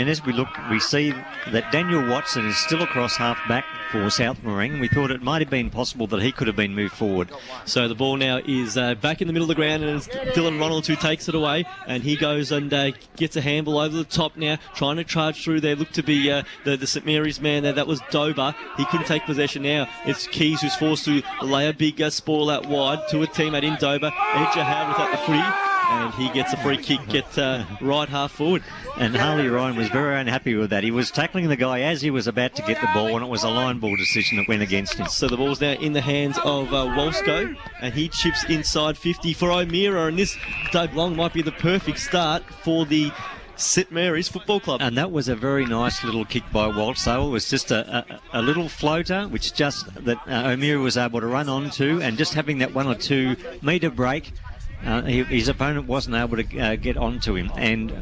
And as we look, we see that Daniel Watson is still across half-back for South Morang. We thought it might have been possible that he could have been moved forward. So the ball now is back in the middle of the ground, and it's Dylan Ronalds who takes it away, and he goes and gets a handball over the top now, trying to charge through there. Looked to be the St Mary's man there. That was Dober. He couldn't take possession now. It's Keys who's forced to lay a big spoil out wide to a teammate in Dober. Edger Howard without the footy, and he gets a free kick at right half forward. And Harley Ryan was very unhappy with that. He was tackling the guy as he was about to get the ball, and it was a line ball decision that went against him. So the ball's now in the hands of Wolsko, and he chips inside 50 for O'Meara, and this, Dave Long, might be the perfect start for the St Mary's Football Club. And that was a very nice little kick by Waltz. It was just a little floater, which just that O'Meara was able to run onto, and just having that 1 or 2 metre break, his opponent wasn't able to get onto him. And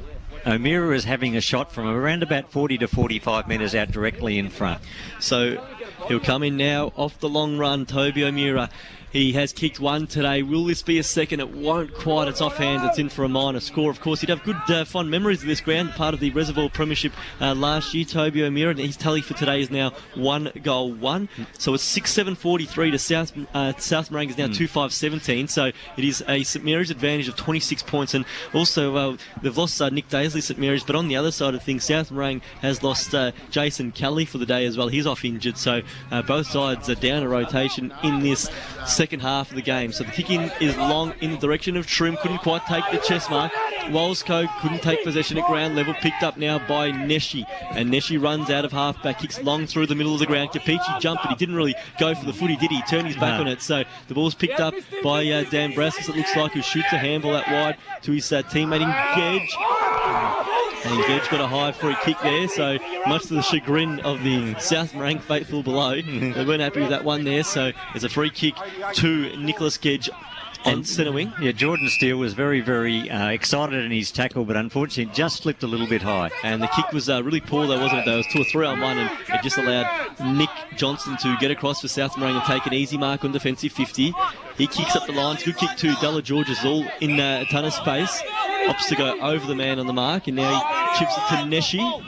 O'Meara is having a shot from around about 40 to 45 metres out directly in front. So he'll come in now off the long run, Toby O'Meara. He has kicked one today. Will this be a second? It won't quite. It's offhand. It's in for a minor score. Of course, he'd have good fond memories of this ground, part of the Reservoir Premiership last year, Toby O'Meara. And his tally for today is now 1 goal 1. So it's 6-7-43 to South Morang is now 2-5-17. So it is a St Mary's advantage of 26 points. And also they've lost Nick Daisley, St Mary's. But on the other side of things, South Morang has lost Jason Kelly for the day as well. He's off injured. So both sides are down a rotation in this second half of the game. So the kick-in is long in the direction of Trim. Couldn't quite take the chest mark. Wolsko couldn't take possession at ground level. Picked up now by Neshi. And Neshi runs out of half-back. Kicks long through the middle of the ground. Capici jumped, but he didn't really go for the footy, did he? He turned his back on it. So the ball's picked up by Dan Brassis, it looks like, who shoots a handball out wide to his teammate Engage. And Engage got a high free kick there, so much to the chagrin of the South Morang faithful below. They weren't happy with that one there, so there's a free kick to Nicholas Gedge on centre wing. Yeah, Jordan Steele was very, very excited in his tackle, but unfortunately just slipped a little bit high. And the kick was really poor, though, wasn't it? There was 2 or 3 on 1, and it just allowed Nick Johnston to get across for South Morang and take an easy mark on defensive 50. He kicks up the lines. Good kick to Della George, is all in a ton of space. Opts to go over the man on the mark, and now he chips it to Neshi.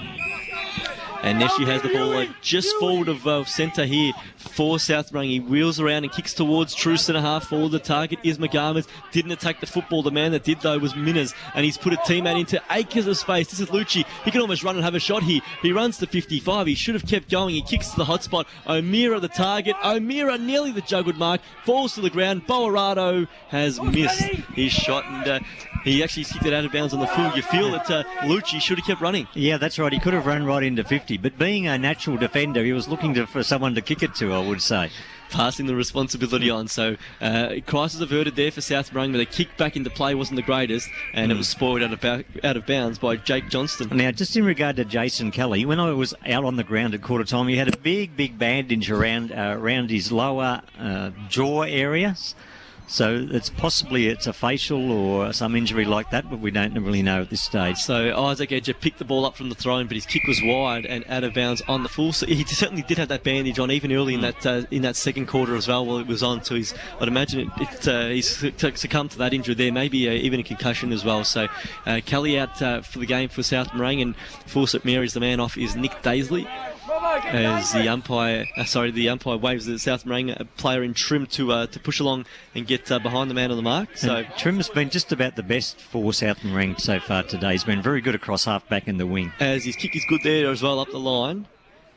And Neshi has the ball just forward of centre here for South Morang. He wheels around and kicks towards true centre half forward. The target is McGarmas. Didn't attack the football. The man that did, though, was Minners. And he's put a teammate into acres of space. This is Lucci. He can almost run and have a shot here. He runs to 55. He should have kept going. He kicks to the hot spot. O'Meara the target. O'Meara nearly the juggled mark. Falls to the ground. Boarado has missed his shot. And he actually kicked it out of bounds on the full. You feel that Lucci should have kept running. Yeah, that's right. He could have run right into 50. But being a natural defender, he was looking for someone to kick it to, I would say. Passing the responsibility on. So crisis averted there for South Morang, but the kick back into play wasn't the greatest, and it was spoiled out of bounds by Jake Johnston. Now, just in regard to Jason Kelly, when I was out on the ground at quarter time, he had a big bandage around his lower jaw areas. So it's a facial or some injury like that, but we don't really know at this stage. So Isaac Edger picked the ball up from the throw-in, but his kick was wide and out of bounds on the full. So he certainly did have that bandage on, even early in that second quarter as well while it was on. So I'd imagine he's succumbed to that injury there, maybe even a concussion as well. So Kelly out for the game for South Morang, and for St Mary's, the man off is Nick Daisley. As the umpire waves the South Morang player in Trim to push along and get behind the man on the mark. So and Trim's been just about the best for South Morang so far today. He's been very good across half back in the wing. As his kick is good there as well up the line.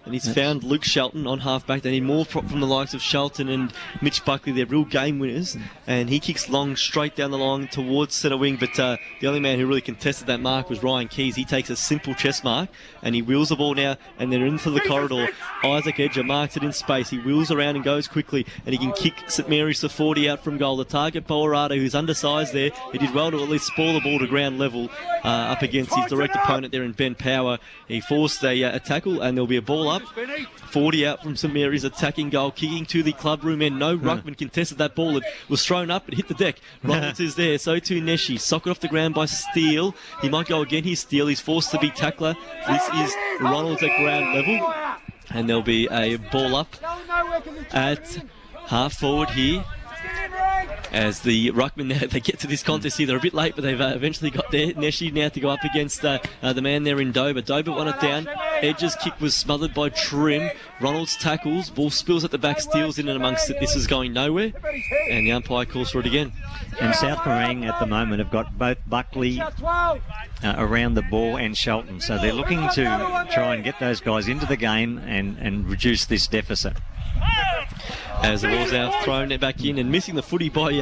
And he's found Luke Shelton on half-back. They need more from the likes of Shelton and Mitch Buckley. They're real game winners. And he kicks long straight down the line towards centre wing. But the only man who really contested that mark was Ryan Keys. He takes a simple chest mark and he wheels the ball now and then into the corridor. Isaac Edger marks it in space. He wheels around and goes quickly, and he can kick St Mary's to 40 out from goal. The target, Boarado, who's undersized there. He did well to at least spoil the ball to ground level up against his direct opponent there in Ben Power. He forced a tackle, and there'll be a ball up. 40 out from St Mary's attacking goal, kicking to the club room end. No ruckman contested that ball. It was thrown up, it hit the deck. Roberts is there, so too Neshi. Socket off the ground by Steele. He might go again. He's Steele. He's forced to be tackler. This is Ronalds at ground level. And there'll be a ball up at half forward here. As the ruckman now, they get to this contest here, they're a bit late, but they've eventually got there. Neshi now to go up against the man there in Dober. Dober won it down. Edge's kick was smothered by Trim. Ronald's tackles. Ball spills at the back, steals in and amongst it. This is going nowhere. And the umpire calls for it again. And South Morang at the moment have got both Buckley around the ball and Shelton. So they're looking to try and get those guys into the game and reduce this deficit. As the ball's now thrown back in and missing the footy but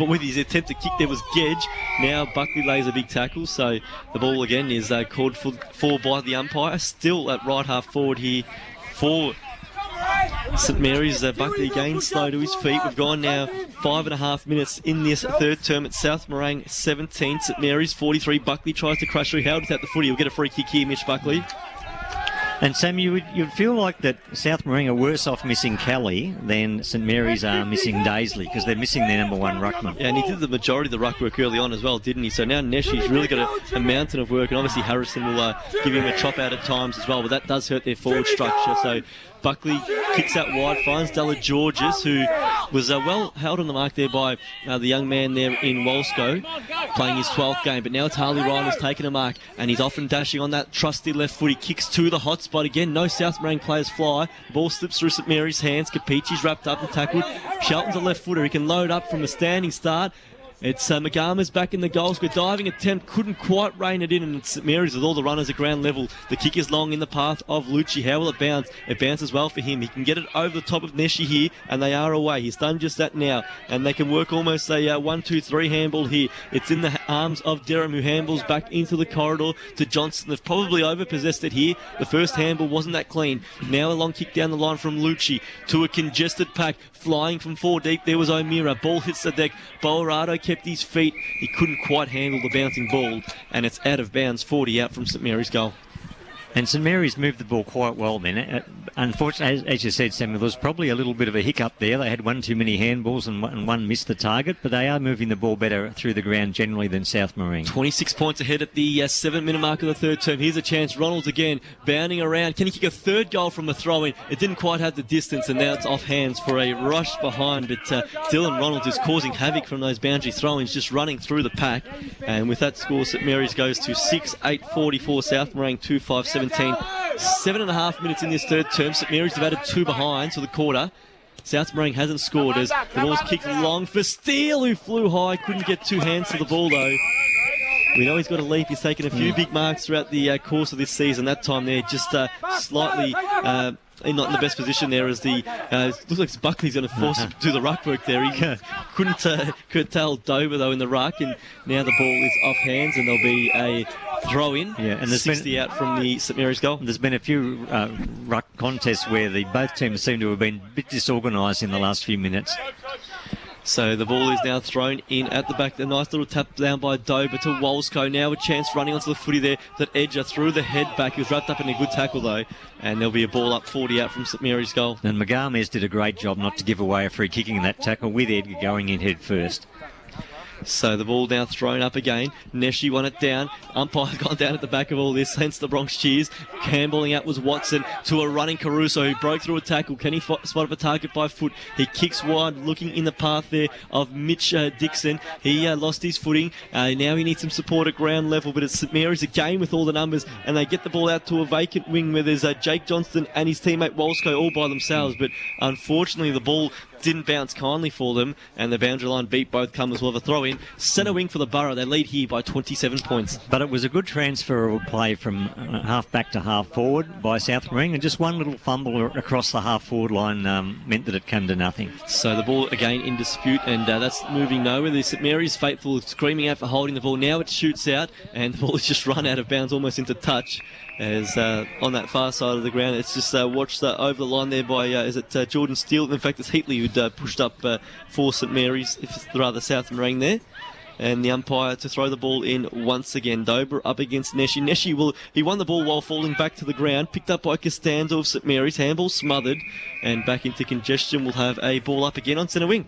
with his attempt to kick there was Gedge. Now Buckley lays a big tackle, so the ball again is called for by the umpire. Still at right half forward here for St Mary's. Buckley again slow to his feet. We've gone now 5.5 minutes in this third term at South Morang 17, St Mary's 43. Buckley tries to crush through. Held without the footy. He'll get a free kick here, Mitch Buckley. And Sam, you'd feel like that South Morang are worse off missing Kelly than St Mary's are missing Daisley, because they're missing their number one ruckman. Yeah, and he did the majority of the ruck work early on as well, didn't he? So now Neshi's really got a mountain of work, and obviously Harrison will give him a chop out at times as well, but that does hurt their forward structure. So Buckley kicks out wide, finds Della Georges, who was well held on the mark there by the young man there in Wolsco, playing his 12th game. But now it's Harley Ryan who's taken a mark, and he's often dashing on that trusty left foot. He kicks to the hot spot again. No South Morang players fly. Ball slips through St Mary's hands. Capichi's wrapped up and tackled. Shelton's a left footer. He can load up from a standing start. It's Magama's back in the goal square. Diving attempt, couldn't quite rein it in, and it's St Mary's with all the runners at ground level. The kick is long in the path of Lucci. How will it bounce? It bounces well for him. He can get it over the top of Neshi here, and they are away. He's done just that now, and they can work almost a 1-2-3 handball here. It's in the arms of Derham, who handballs back into the corridor to Johnson. They've probably overpossessed it here. The first handball wasn't that clean. Now a long kick down the line from Lucci to a congested pack. Flying from 4 deep, there was O'Meara. Ball hits the deck. Boerado kept his feet. He couldn't quite handle the bouncing ball, and it's out of bounds, 40 out from St Mary's goal. And St Mary's moved the ball quite well then. Unfortunately, as you said, Samuel, there was probably a little bit of a hiccup there. They had one too many handballs and one missed the target, but they are moving the ball better through the ground generally than South Morang. 26 points ahead at the 7-minute mark of the third term. Here's a chance. Ronalds again, bounding around. Can he kick a third goal from a throw-in? It didn't quite have the distance, and now it's off hands for a rush behind. But Dylan Ronalds is causing havoc from those boundary throw-ins, just running through the pack. And with that score, St Mary's goes to 6-8-44. South Morang 2-5-17. 7.5 minutes in this third term. St Mary's have added 2 behind to the quarter. South Morang hasn't scored as the ball's kicked long for Steele, who flew high. Couldn't get 2 hands to the ball though. We know he's got a leap. He's taken a few big marks throughout the course of this season. That time there, just slightly not in the best position there, as the looks like Buckley's going to force him to do the ruck work there. He couldn't curtail Dover though in the ruck, and now the ball is off hands, and there'll be a throw in. Yeah, and there's 60 out from the St Mary's goal. There's been a few ruck contests where both teams seem to have been a bit disorganised in the last few minutes. So the ball is now thrown in at the back. A nice little tap down by Dover to Wolsco. Now a chance running onto the footy there. That Edger threw the head back. He was wrapped up in a good tackle though. And there'll be a ball up 40 out from St Mary's goal. And Magames did a great job not to give away a free kick in that tackle, with Edgar going in head first. So the ball now thrown up again. Neshi won it down. Umpire gone down at the back of all this, hence the Bronx cheers. Handballing out was Watson to a running Caruso, who broke through a tackle. Can he spot up a target by foot? He kicks wide, looking in the path there of Mitch Dixon. He lost his footing. Now he needs some support at ground level, but it's St Mary's again with all the numbers, and they get the ball out to a vacant wing where there's Jake Johnston and his teammate Wolsco all by themselves, but unfortunately the ball didn't bounce kindly for them, and the boundary line beat both comers. Will have a throw in. Centre wing for the Borough. They lead here by 27 points. But it was a good transfer of play from half back to half forward by South Morang, and just one little fumble across the half forward line meant that it came to nothing. So the ball again in dispute, and that's moving nowhere. The St Mary's faithful screaming out for holding the ball. Now it shoots out, and the ball is just run out of bounds almost into touch. As on that far side of the ground, it's just watched over the line there by Jordan Steele. In fact, it's Heatley who'd pushed up for St Mary's, rather South Morang there. And the umpire to throw the ball in once again. Dober up against Neshi. Neshi he won the ball while falling back to the ground. Picked up by Costanzo of St Mary's. Handball smothered, and back into congestion. We'll have a ball up again on centre wing.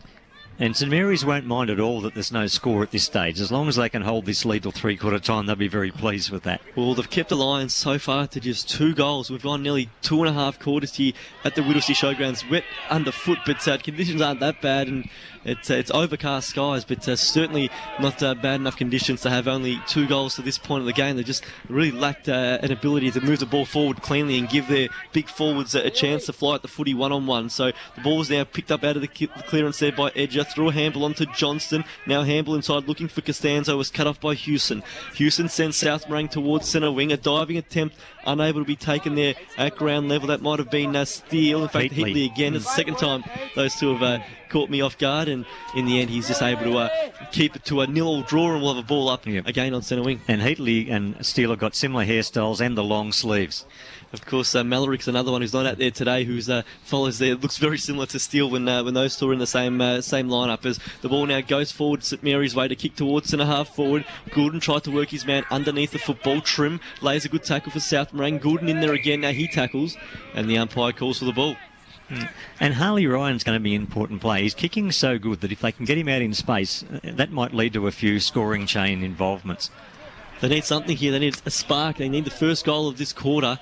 And St Mary's won't mind at all that there's no score at this stage. As long as they can hold this lead till three-quarter time, they'll be very pleased with that. Well, they've kept the Lions so far to just 2 goals. We've gone nearly 2.5 quarters here at the Whittlesea Showgrounds. Wet underfoot, but conditions aren't that bad, and it's overcast skies, but certainly not bad enough conditions to have only 2 goals to this point of the game. They just really lacked an ability to move the ball forward cleanly and give their big forwards a chance to fly at the footy one-on-one. So the ball is now picked up out of the clearance there by Edger, threw a handball onto Johnston. Now handball inside looking for Costanzo, was cut off by Hewson. Hewson sends South Morang towards centre wing. A diving attempt unable to be taken there at ground level. That might have been Steele. In fact, Heatley again. It's the second time those two have caught me off guard, and in the end he's just able to keep it to a 0-0 draw, and we'll have a ball up again on centre wing. And Heatley and Steele have got similar hairstyles and the long sleeves. Of course, Mallory's another one who's not out there today, who's follows there. Looks very similar to Steele when those two are in the same lineup. As the ball now goes forward St Mary's way to kick towards centre half forward. Goulden tried to work his man underneath the football. Trim lays a good tackle for South Morang. Goulden in there again. Now he tackles, and the umpire calls for the ball. And Harley Ryan's going to be an important play. He's kicking so good that if they can get him out in space, that might lead to a few scoring chain involvements. They need something here. They need a spark. They need the first goal of this quarter.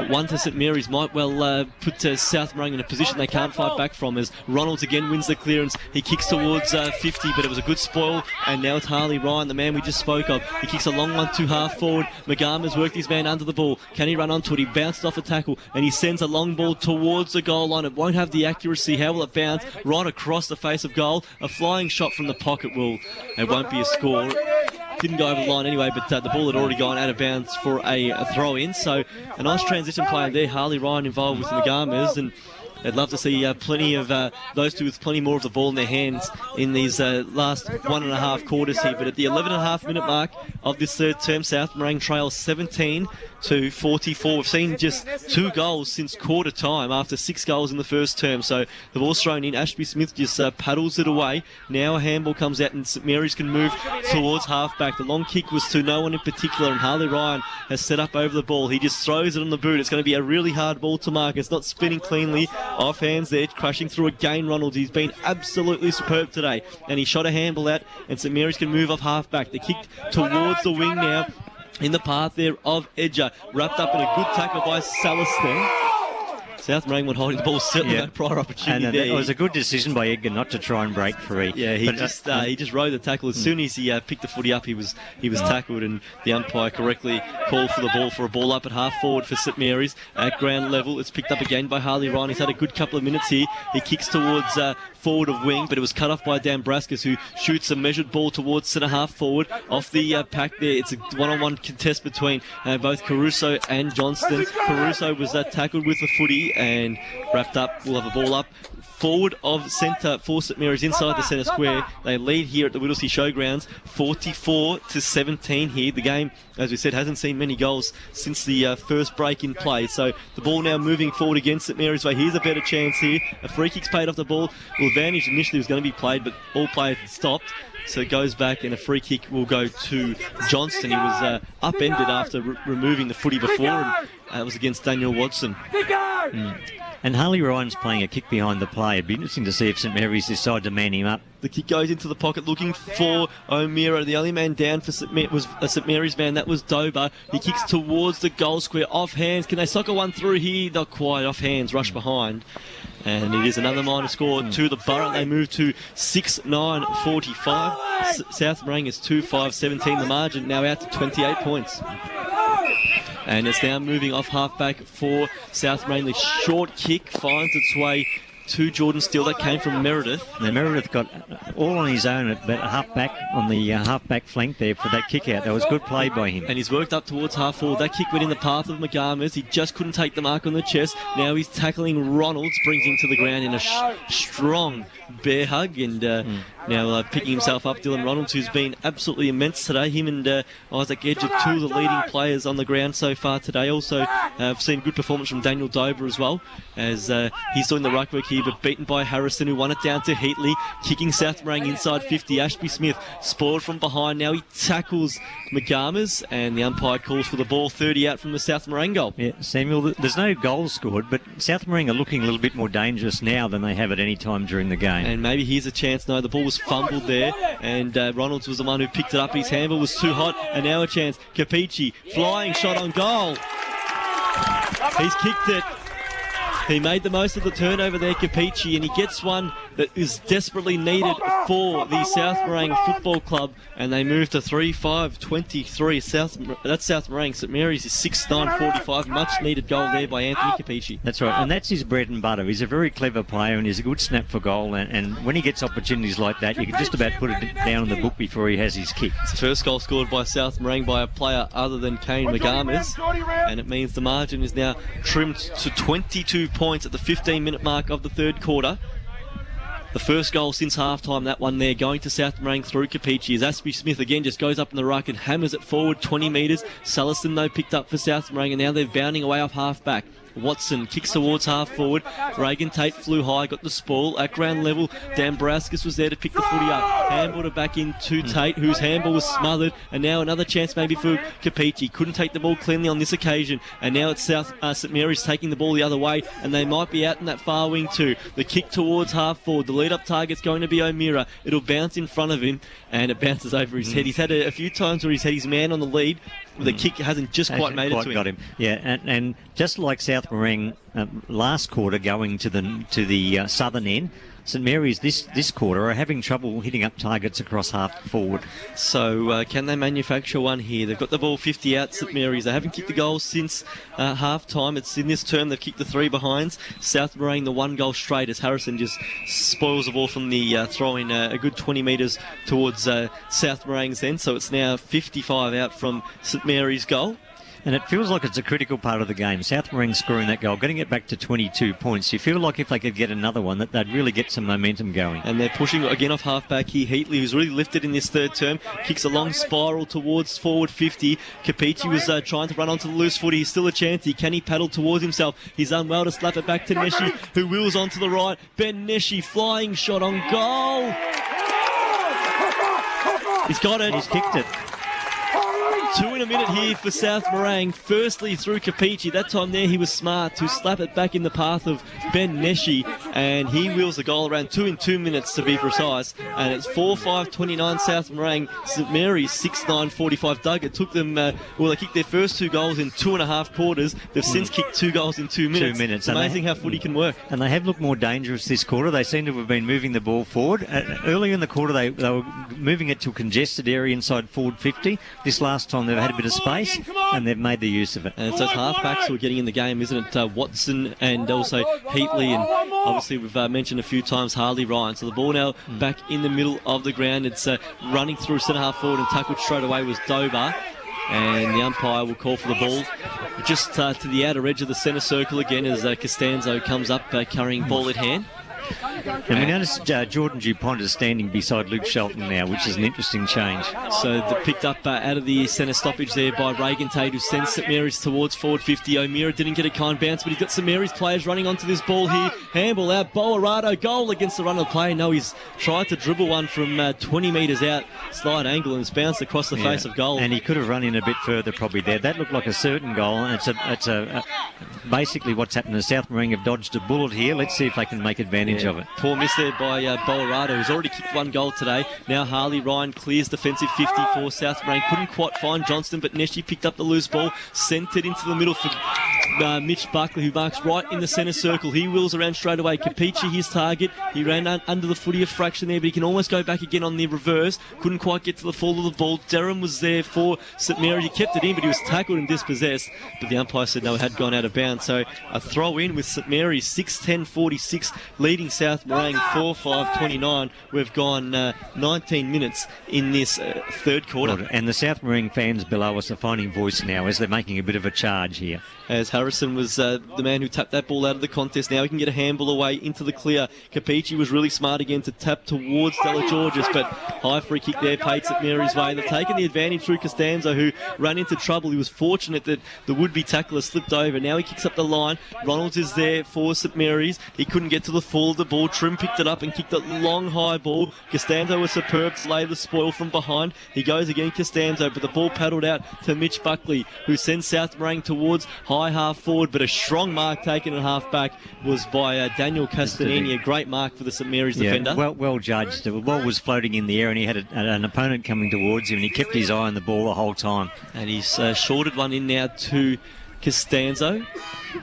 One to St Mary's might well put South Morang in a position they can't fight back from, as Ronalds again wins the clearance. He kicks towards 50, but it was a good spoil, and now it's Harley Ryan, the man we just spoke of. He kicks a long one to half forward. Magama's worked his man under the ball. Can he run onto it? He bounced off a tackle, and he sends a long ball towards the goal line. It won't have the accuracy. How will it bounce? Right across the face of goal. A flying shot from the pocket it won't be a score. Didn't go over the line anyway, but the ball had already gone out of bounds for a throw-in. So a nice transition play there. Harley Ryan involved with the Magamas, and I'd love to see plenty of those two with plenty more of the ball in their hands in these last 1.5 quarters here. But at the 11.5-minute mark of this third term, South Morang trail 17-44. We've seen just 2 goals since quarter time after 6 goals in the first term. So the ball's thrown in. Ashby Smith just paddles it away. Now a handball comes out, and St Mary's can move towards half-back. The long kick was to no one in particular, and Harley Ryan has set up over the ball. He just throws it on the boot. It's going to be a really hard ball to mark. It's not spinning cleanly. Off hands there, crashing through again. Ronalds, he's been absolutely superb today, and he shot a handball out, and St Mary's can move off half-back. They kicked towards the wing now, in the path there of Edger, wrapped up in a good tackle by Saliston. South Morang were holding the ball, certainly no prior opportunity there. It was a good decision by Edgar not to try and break free. Yeah, he just rode the tackle. As soon as he picked the footy up, he was tackled, and the umpire correctly called for the ball for a ball up at half forward for St Mary's at ground level. It's picked up again by Harley Ryan. He's had a good couple of minutes here. He kicks towards forward of wing, but it was cut off by Dan Braskus, who shoots a measured ball towards centre half forward off the pack there. It's a one-on-one contest between both Caruso and Johnston. Caruso was tackled with the footy and wrapped up. We'll have a ball up forward of centre for St Mary's inside the centre square. They lead here at the Whittlesea Showgrounds 44-17 here. The game, as we said, hasn't seen many goals since the first break in play. So the ball now moving forward against St Mary's way. Here's a better chance here. A free kick's paid off the ball. Well, advantage initially was going to be played, but all play stopped. So it goes back, and a free kick will go to Johnston. He was upended after removing the footy before, and it was against Daniel Watson. And Harley Ryan's playing a kick behind the play. It'd be interesting to see if St Mary's decide to man him up. The kick goes into the pocket looking for O'Meara. The only man down for was a St Mary's man. That was Dober. He kicks towards the goal square off hands. Can they soccer one through here? Not quite. Off hands. Rush behind. And it is another minor score to the Borough. They move to 6-9-45. South Morang is 2-5-17. The margin now out to 28 points. And it's now moving off half-back for South Morang. The short kick finds its way to Jordan Steele. That came from Meredith. Now Meredith got all on his own at half-back, on the half-back flank there for that kick-out. That was good play by him. And he's worked up towards half-forward. That kick went in the path of Magamas. He just couldn't take the mark on the chest. Now he's tackling Ronalds, brings him to the ground in a strong bear hug, and Now picking himself up, Dylan Ronalds, who's been absolutely immense today. Him and Isaac Edge are two of the leading players on the ground so far today. Also, I've seen good performance from Daniel Dober as well, as he's doing the ruck work here, but beaten by Harrison, who won it down to Heatley, kicking South Morang inside 50. Ashby Smith spoiled from behind. Now he tackles McGarmers, and the umpire calls for the ball. 30 out from the South Morang goal. Yeah, Samuel, there's no goals scored, but South Morang are looking a little bit more dangerous now than they have at any time during the game. And maybe here's a chance. No, the ball was fumbled there, and Ronalds was the one who picked it up. His handle was too hot, and now a chance. Capici, flying shot on goal. He's kicked it. He made the most of the turnover there, Capici, and he gets one that is desperately needed for the South Morang Football Club, and they move to 3-5-23. That's South Morang. St Mary's is 6-9-45. Much needed goal there by Anthony Capici. That's right, and that's his bread and butter. He's a very clever player, and he's a good snap for goal, and when he gets opportunities like that, you can just about put it down in the book before he has his kick. It's the first goal scored by South Morang by a player other than Kane McGarmers, and it means the margin is now trimmed to 22 points at the 15-minute mark of the third quarter. The first goal since half-time, that one there, going to South Morang through Capici, as Ashby Smith again just goes up in the ruck and hammers it forward 20 metres. Salliston, though, picked up for South Morang, and now they're bounding away off half-back. Watson kicks towards half forward. Reagan Tate flew high, got the spoil at ground level. Dan Braskus was there to pick the footy up. Handballed it back into Tate, whose handball was smothered. And now another chance maybe for Capici. Couldn't take the ball cleanly on this occasion. And now it's St Mary's taking the ball the other way, and they might be out in that far wing too. The kick towards half forward. The lead-up target's going to be O'Meara. It'll bounce in front of him, and it bounces over his head. He's had a few times where he's had his man on the lead. The kick hasn't just quite made it to him. Got him. Yeah, and just like South Morang last quarter going to the southern end, St Mary's this quarter are having trouble hitting up targets across half forward. So can they manufacture one here? They've got the ball 50 out, St Mary's. They haven't kicked the goal since half-time. It's in this term they've kicked the three behinds. South Morang the one goal straight as Harrison just spoils the ball from the throw-in a good 20 metres towards South Morang's end. So it's now 55 out from St Mary's goal. And it feels like it's a critical part of the game. South Morang scoring that goal, getting it back to 22 points. You feel like if they could get another one, that they'd really get some momentum going. And they're pushing again off half-back here. Heatley, who's really lifted in this third term, kicks a long spiral towards forward 50. Capici was trying to run onto the loose footy. He's still a chance. Can he paddle towards himself? He's unwell to slap it back to Neshi, who wheels onto the right. Ben Neshi, flying shot on goal. He's got it. He's kicked it. 2 in a minute here for South Morang. Firstly through Capici. That time there he was smart to slap it back in the path of Ben Neshi, and he wheels the goal around 2 in 2 minutes to be precise. And it's 4-5-29 South Morang. St Mary's 6-9-45. Doug, it took them, they kicked their first 2 goals in 2.5 quarters. They've since kicked 2 goals in 2 minutes. 2 minutes. It's amazing how footy can work. And they have looked more dangerous this quarter. They seem to have been moving the ball forward. Early in the quarter they were moving it to a congested area inside forward 50. This last time they've had a bit of space, and they've made the use of it. And it's those half-backs who are getting in the game, isn't it? Watson and also Heatley, and obviously we've mentioned a few times Harley Ryan. So the ball now back in the middle of the ground. It's running through centre-half forward, and tackled straight away was Dover. And the umpire will call for the ball just to the outer edge of the centre circle again as Costanzo comes up carrying ball at hand. And we noticed Jordan Dupont is standing beside Luke Shelton now, which is an interesting change. So picked up out of the centre stoppage there by Reagan Tate, who sends St Mary's towards forward 50. O'Meara didn't get a kind bounce, but he's got St Mary's players running onto this ball here. Handball out, Boarado, goal against the run of play. No, he's tried to dribble one from 20 metres out, slight angle, and it's bounced across the face of goal. And he could have run in a bit further probably there. That looked like a certain goal, and it's basically what's happened is South Morang have dodged a bullet here. Let's see if they can make advantage of it. Poor miss there by Boarado, who's already kicked 1 goal today. Now Harley Ryan clears defensive 50 for South Morang. Couldn't quite find Johnston, but Neshi picked up the loose ball, sent it into the middle for Mitch Buckley, who marks right in the centre circle. He wheels around straight away. Capici, his target. He ran under the footy a fraction there, but he can almost go back again on the reverse. Couldn't quite get to the fall of the ball. Derham was there for St Mary. He kept it in, but he was tackled and dispossessed. But the umpire said no, it had gone out of bounds. So a throw in with St Mary 6-10-46, leading South Morang 4-5-29. We've gone 19 minutes in this third quarter. And the South Morang fans below us are finding voice now as they're making a bit of a charge here. As Harry Harrison was the man who tapped that ball out of the contest. Now he can get a handball away into the clear. Capici was really smart again to tap towards Della Georges, but high free kick there paid St Mary's way. They've taken the advantage through Costanzo, who ran into trouble. He was fortunate that the would-be tackler slipped over. Now he kicks up the line. Ronalds is there for St Mary's. He couldn't get to the full of the ball. Trim picked it up and kicked a long high ball. Costanzo was superb to lay the spoil from behind. He goes again, Costanzo, but the ball paddled out to Mitch Buckley, who sends South Morang towards high half forward, but a strong mark taken at half back was by Daniel Castanini. A great mark for the St Mary's defender. Well judged. The ball was floating in the air and he had an opponent coming towards him and he kept his eye on the ball the whole time. And he's shorted one in now to Costanzo,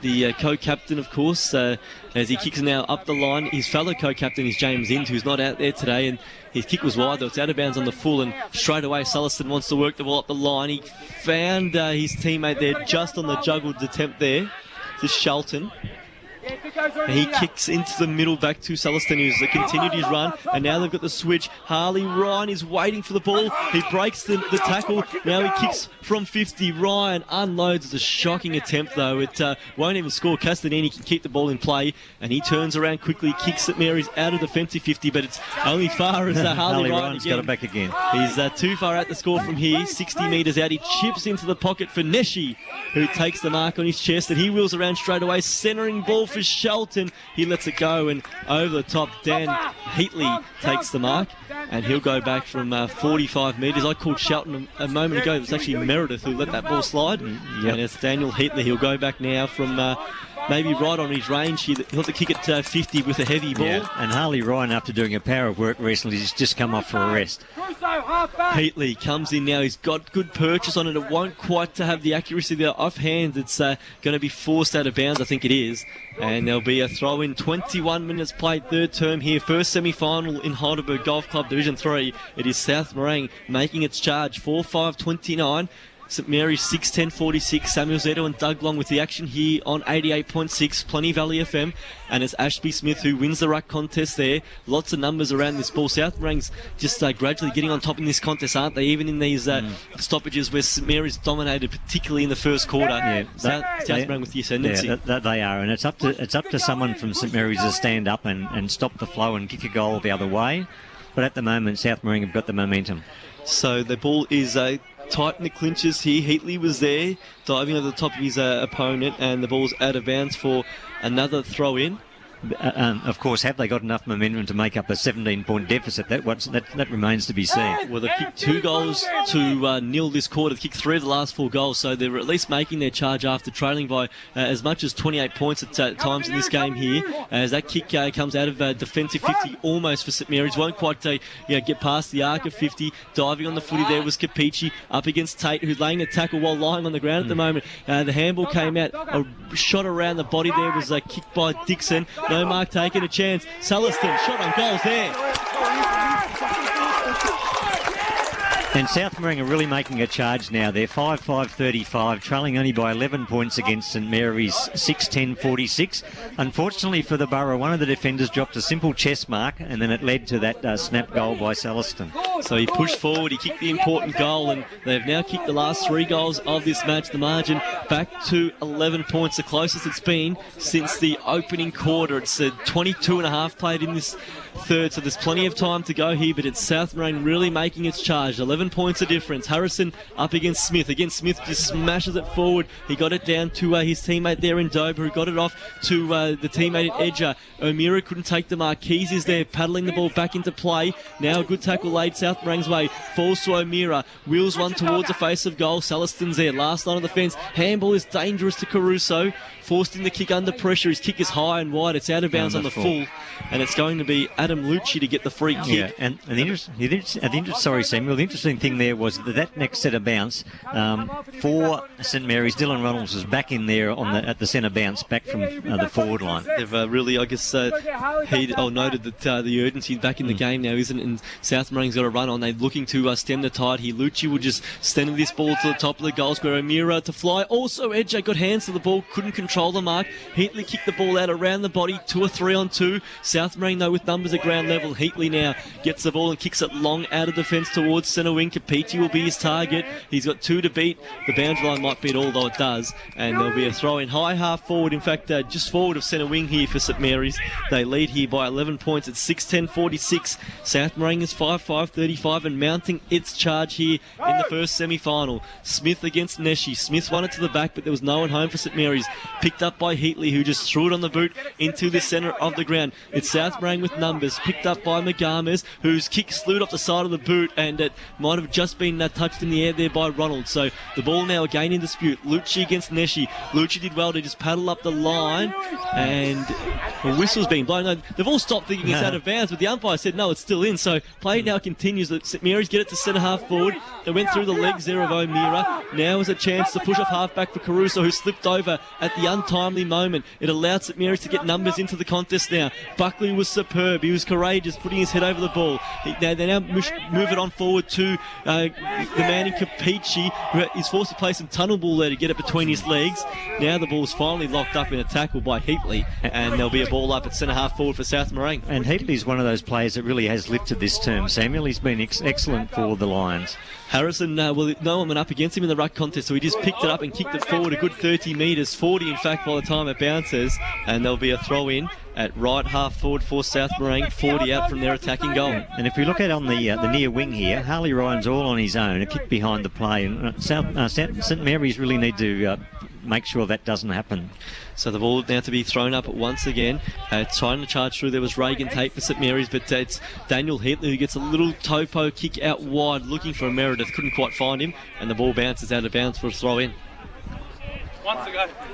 the co-captain, of course, as he kicks now up the line. His fellow co-captain is James Ince, who's not out there today, and his kick was wide, though it's out of bounds on the full, and straight away Sulliston wants to work the ball up the line. He found his teammate there just on the juggled attempt there. This is Shelton. And he kicks into the middle back to Sulliston, who's continued his run, and now they've got the switch. Harley Ryan is waiting for the ball. He breaks the tackle. Now he kicks from 50. Ryan unloads. It's a shocking attempt, though. It won't even score. Castanini can keep the ball in play, and he turns around quickly, kicks St Mary's out of defensive 50, but it's only far as Harley Ryan's got it back again. He's too far out to score from here. 60 metres out. He chips into the pocket for Neshi, who takes the mark on his chest, and he wheels around straight away. Centering ball for Shelton. He lets it go, and over the top, Dan Heatley takes the mark, and he'll go back from 45 metres. I called Shelton a moment ago. It was actually Meredith who let that ball slide. And it's Daniel Heatley. He'll go back now from maybe right on his range. He'll have to kick it 50 with a heavy ball. Yeah. And Harley Ryan, after doing a power of work recently, has just come off for a rest. Heatley comes in now. He's got good purchase on it. It won't quite have the accuracy there offhand. It's going to be forced out of bounds, I think it is. And there'll be a throw in. 21 minutes played, third term here. First semi-final in Heidelberg Golf Club Division 3. It is South Morang making its charge. 4-5-29. St Mary's 6-10-46. Samuel Zetto and Doug Long with the action here on 88.6 Plenty Valley FM. And it's Ashby Smith who wins the ruck contest there. Lots of numbers around this ball. South Morang's just gradually getting on top in this contest, aren't they? Even in these stoppages where St Mary's dominated, particularly in the first quarter. Yeah, South Morang with the ascendancy. Yeah, they are, and it's up to someone from St Mary's to stand up and stop the flow and kick a goal the other way. But at the moment, South Morang have got the momentum. So the ball is tight in the clinches here. Heatley was there, diving over the top of his opponent, and the ball's out of bounds for another throw in. Of course, have they got enough momentum to make up a 17-point deficit? That remains to be seen. Well, they've kicked 2 goals to nil this quarter. They've kicked 3 of the last 4 goals, so they're at least making their charge after trailing by as much as 28 points at times in this game here. As that kick comes out of defensive 50 almost for St Mary's. Won't quite get past the arc of 50. Diving on the footy there was Capici up against Tate, who's laying a tackle while lying on the ground at the moment. The handball came out. A shot around the body there was kicked by Dixon. No mark taken, a chance. Sulliston shot on goals there. And South Morang are really making a charge now. They're 5-5-35, trailing only by 11 points against St Mary's 6-10-46. Unfortunately for the Borough, one of the defenders dropped a simple chest mark, and then it led to that snap goal by Sulliston. So he pushed forward, he kicked the important goal, and they've now kicked the last 3 goals of this match. The margin back to 11 points, the closest it's been since the opening quarter. It's 22.5 played in this third, so there's plenty of time to go here, but it's South Morang really making its charge. 11 points of difference. Harrison up against Smith. Again, Smith just smashes it forward. He got it down to his teammate there in Dober, who got it off to the teammate at Edger. O'Meara couldn't take the mark. Keys is there, paddling the ball back into play. Now a good tackle laid South Morang's way. Falls to O'Meara. Wheels one towards the face of goal. Sulliston's there. Last line of the fence. Handball is dangerous to Caruso. Forced in the kick under pressure. His kick is high and wide. It's out of bounds on the full. And it's going to be Adam Lucci to get the free kick. Yeah, and the interesting thing there was that next set of bounce for St Mary's, Dylan Ronalds was back in there at the centre bounce, back from the forward line. They've really, I guess, noted that the urgency back in the game now, isn't it? And South Morang's got to run run on. They're looking to stem the tide here. Lucci will just send this ball to the top of the goal square. O'Meara to fly. Also, Edger got hands to the ball, couldn't control the mark. Heatley kicked the ball out around the body, 2 or 3 on 2. South Marine, though, with numbers at ground level. Heatley now gets the ball and kicks it long out of defence towards centre wing. Capiti will be his target. He's got 2 to beat. The boundary line might beat all, though it does. And there'll be a throw in high half forward. In fact, just forward of centre wing here for St Mary's. They lead here by 11 points at 6-10-46. South Marine is 5-5-35 and mounting its charge here in the first semi-final. Smith against Neshi. Smith won it to the back, but there was no one home for St Mary's. Picked up by Heatley, who just threw it on the boot into the centre of the ground. It's South Marine with numbers. Picked up by Magames, whose kick slewed off the side of the boot, and it might have just been touched in the air there by Ronald. So the ball now again in dispute. Lucci against Neshi. Lucci did well to just paddle up the line, and a whistle's being blown. No, they've all stopped thinking it's out of bounds, but the umpire said no, it's still in. So play now continues. St Mary's get it to centre half forward. They went through the legs there of O'Meara. Now is a chance to push off half back for Caruso, who slipped over at the untimely moment. It allowed St Mary's to get numbers into the contest now. Buckley was superb. He was courageous, putting his head over the ball. They now move it on forward to the man in Capici, who is forced to play some tunnel ball there to get it between his legs. Now the ball's finally locked up in a tackle by Heatley, and there'll be a ball up at centre half forward for South Marine. And Heatley's one of those players that really has lifted this term, Samuel. He's been excellent for the Lions. Harrison, no one went up against him in the ruck contest, so he just picked it up and kicked it forward a good 30 metres, 40 in fact by the time it bounces, and there'll be a throw in at right half forward for South Marine, 40 out from their attacking goal. And if we look at on the near wing here, Harley Ryan's all on his own, a kick behind the play, and St Mary's really need to make sure that doesn't happen. So the ball now to be thrown up once again. Trying to charge through. There was Reagan Tate for St Mary's, but it's Daniel Heatley who gets a little topo kick out wide, looking for a Meredith. Couldn't quite find him, and the ball bounces out of bounds for a throw in.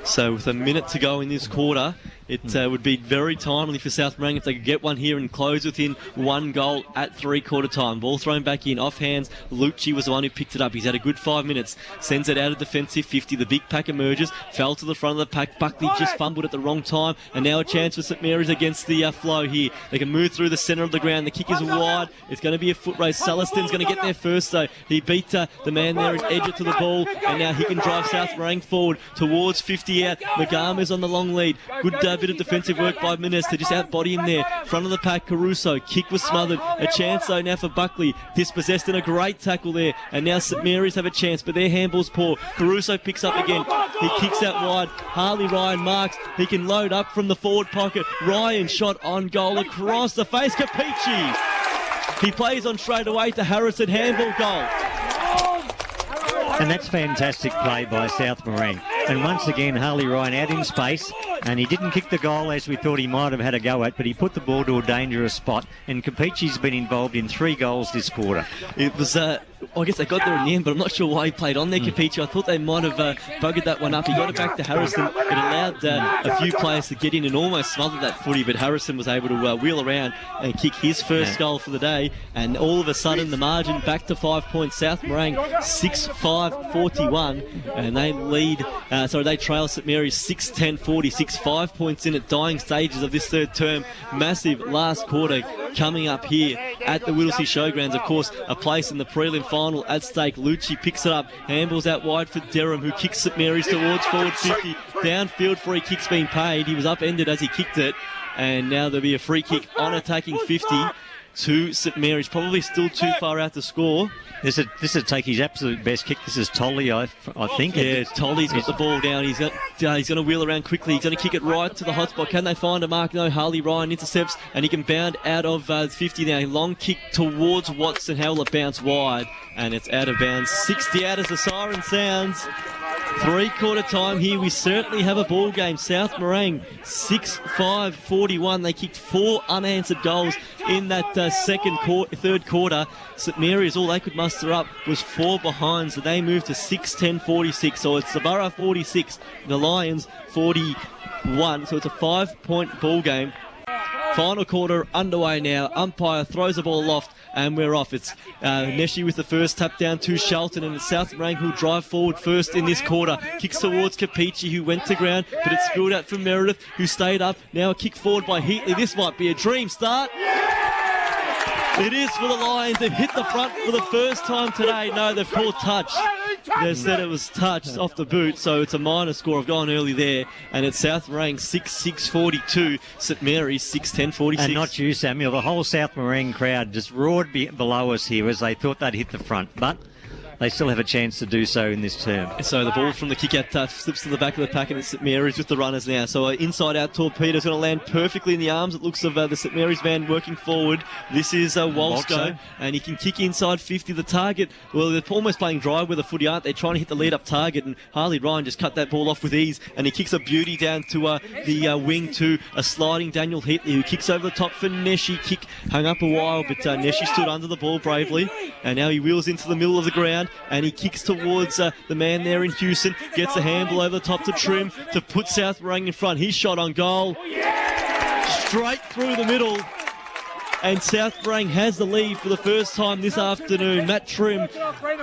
So with a minute to go in this quarter, it would be very timely for South Marine if they could get one here and close within 1 goal at 3/4 time. Ball thrown back in, off hands. Lucci was the one who picked it up. He's had a good 5 minutes. Sends it out of defensive 50. The big pack emerges. Fell to the front of the pack. Buckley just fumbled at the wrong time. And now a chance for St Mary's against the flow here. They can move through the centre of the ground. The kick is wide. It's going to be a foot race. Sulliston's going to get there first, though. He beat the man there and edged it to the ball. And now he can drive South Marine forward towards 50 out. Magama's on the long lead. Good bit of defensive work by Minas to just outbody him there. Front of the pack, Caruso. Kick was smothered. A chance, though, now for Buckley. Dispossessed in a great tackle there. And now St Mary's have a chance, but their handball's poor. Caruso picks up again. He kicks out wide. Harley Ryan marks. He can load up from the forward pocket. Ryan shot on goal across the face. Capici. He plays on straight away to Harrison. Handball goal. And that's fantastic play by South Marine. And once again, Harley Ryan out in space, and he didn't kick the goal as we thought he might have had a go at, but he put the ball to a dangerous spot, and Capici's been involved in 3 goals this quarter. It was, I guess they got there in the end, but I'm not sure why he played on there, Capici. I thought they might have buggered that one up. He got it back to Harrison. It allowed a few players to get in and almost smother that footy, but Harrison was able to wheel around and kick his first goal for the day, and all of a sudden the margin back to 5 points. South Marine 6-5-41, and they lead, they trail St Mary's 6-10-46, 5 points in at dying stages of this third term. Massive last quarter coming up here at the Whittlesea Showgrounds. Of course, a place in the prelim final at stake. Lucci picks it up, handballs out wide for Derham, who kicks St Mary's towards forward 50. Downfield free kick's being paid. He was upended as he kicked it, and now there'll be a free kick on attacking 50 to St Mary's. Probably still too far out to score. This would take his absolute best kick. This is Tolley, I think. Yeah, Tolley's got the ball down. He's going to wheel around quickly. He's going to kick it right to the hotspot. Can they find a mark? No. Harley Ryan intercepts, and he can bound out of 50 now. Long kick towards Watson. How will it bounce wide? And it's out of bounds. 60 out as the siren sounds. 3/4 time here. We certainly have a ball game. South Marine 6-5-41. They kicked 4 unanswered goals in that third quarter. St Mary's, all they could muster up was 4 behind, so they moved to 6-10-46. So it's the Borough 46, the Lions 41. So it's a 5-point ball game. Final quarter underway now. Umpire throws the ball aloft, and we're off. It's Neshi with the first tap down to Shelton, and it's South Marine who'll drive forward first in this quarter. Kicks towards Capici, who went to ground, but it's spilled out from Meredith, who stayed up. Now a kick forward by Heatley. This might be a dream start. It is for the Lions. They've hit the front for the first time today. No, they've called touch. They said it was touched off the boot, so it's a minor score. I've gone early there, and it's South Morang 6-6-42, St Mary's 6-10-46. And not you, Samuel. The whole South Morang crowd just roared below us here as they thought they'd hit the front, but they still have a chance to do so in this term. So the ball from the kick-out slips to the back of the pack, and it's St Mary's with the runners now. So an inside-out torpedo is going to land perfectly in the arms, it looks, of the St Mary's man working forward. This is Wolsko, and he can kick inside 50. The target, well, they're almost playing drive with a footy, aren't they? Trying to hit the lead-up target, and Harley Ryan just cut that ball off with ease, and he kicks a beauty down to the wing to a sliding Daniel Heatley, who kicks over the top for Neshi. Kick hung up a while, but Neshi stood under the ball bravely, and now he wheels into the middle of the ground, and he kicks towards the man there in Houston, gets a handle over the top to Trim to put South Morang in front. His shot on goal, straight through the middle, and South Morang has the lead for the first time this afternoon. Matt Trim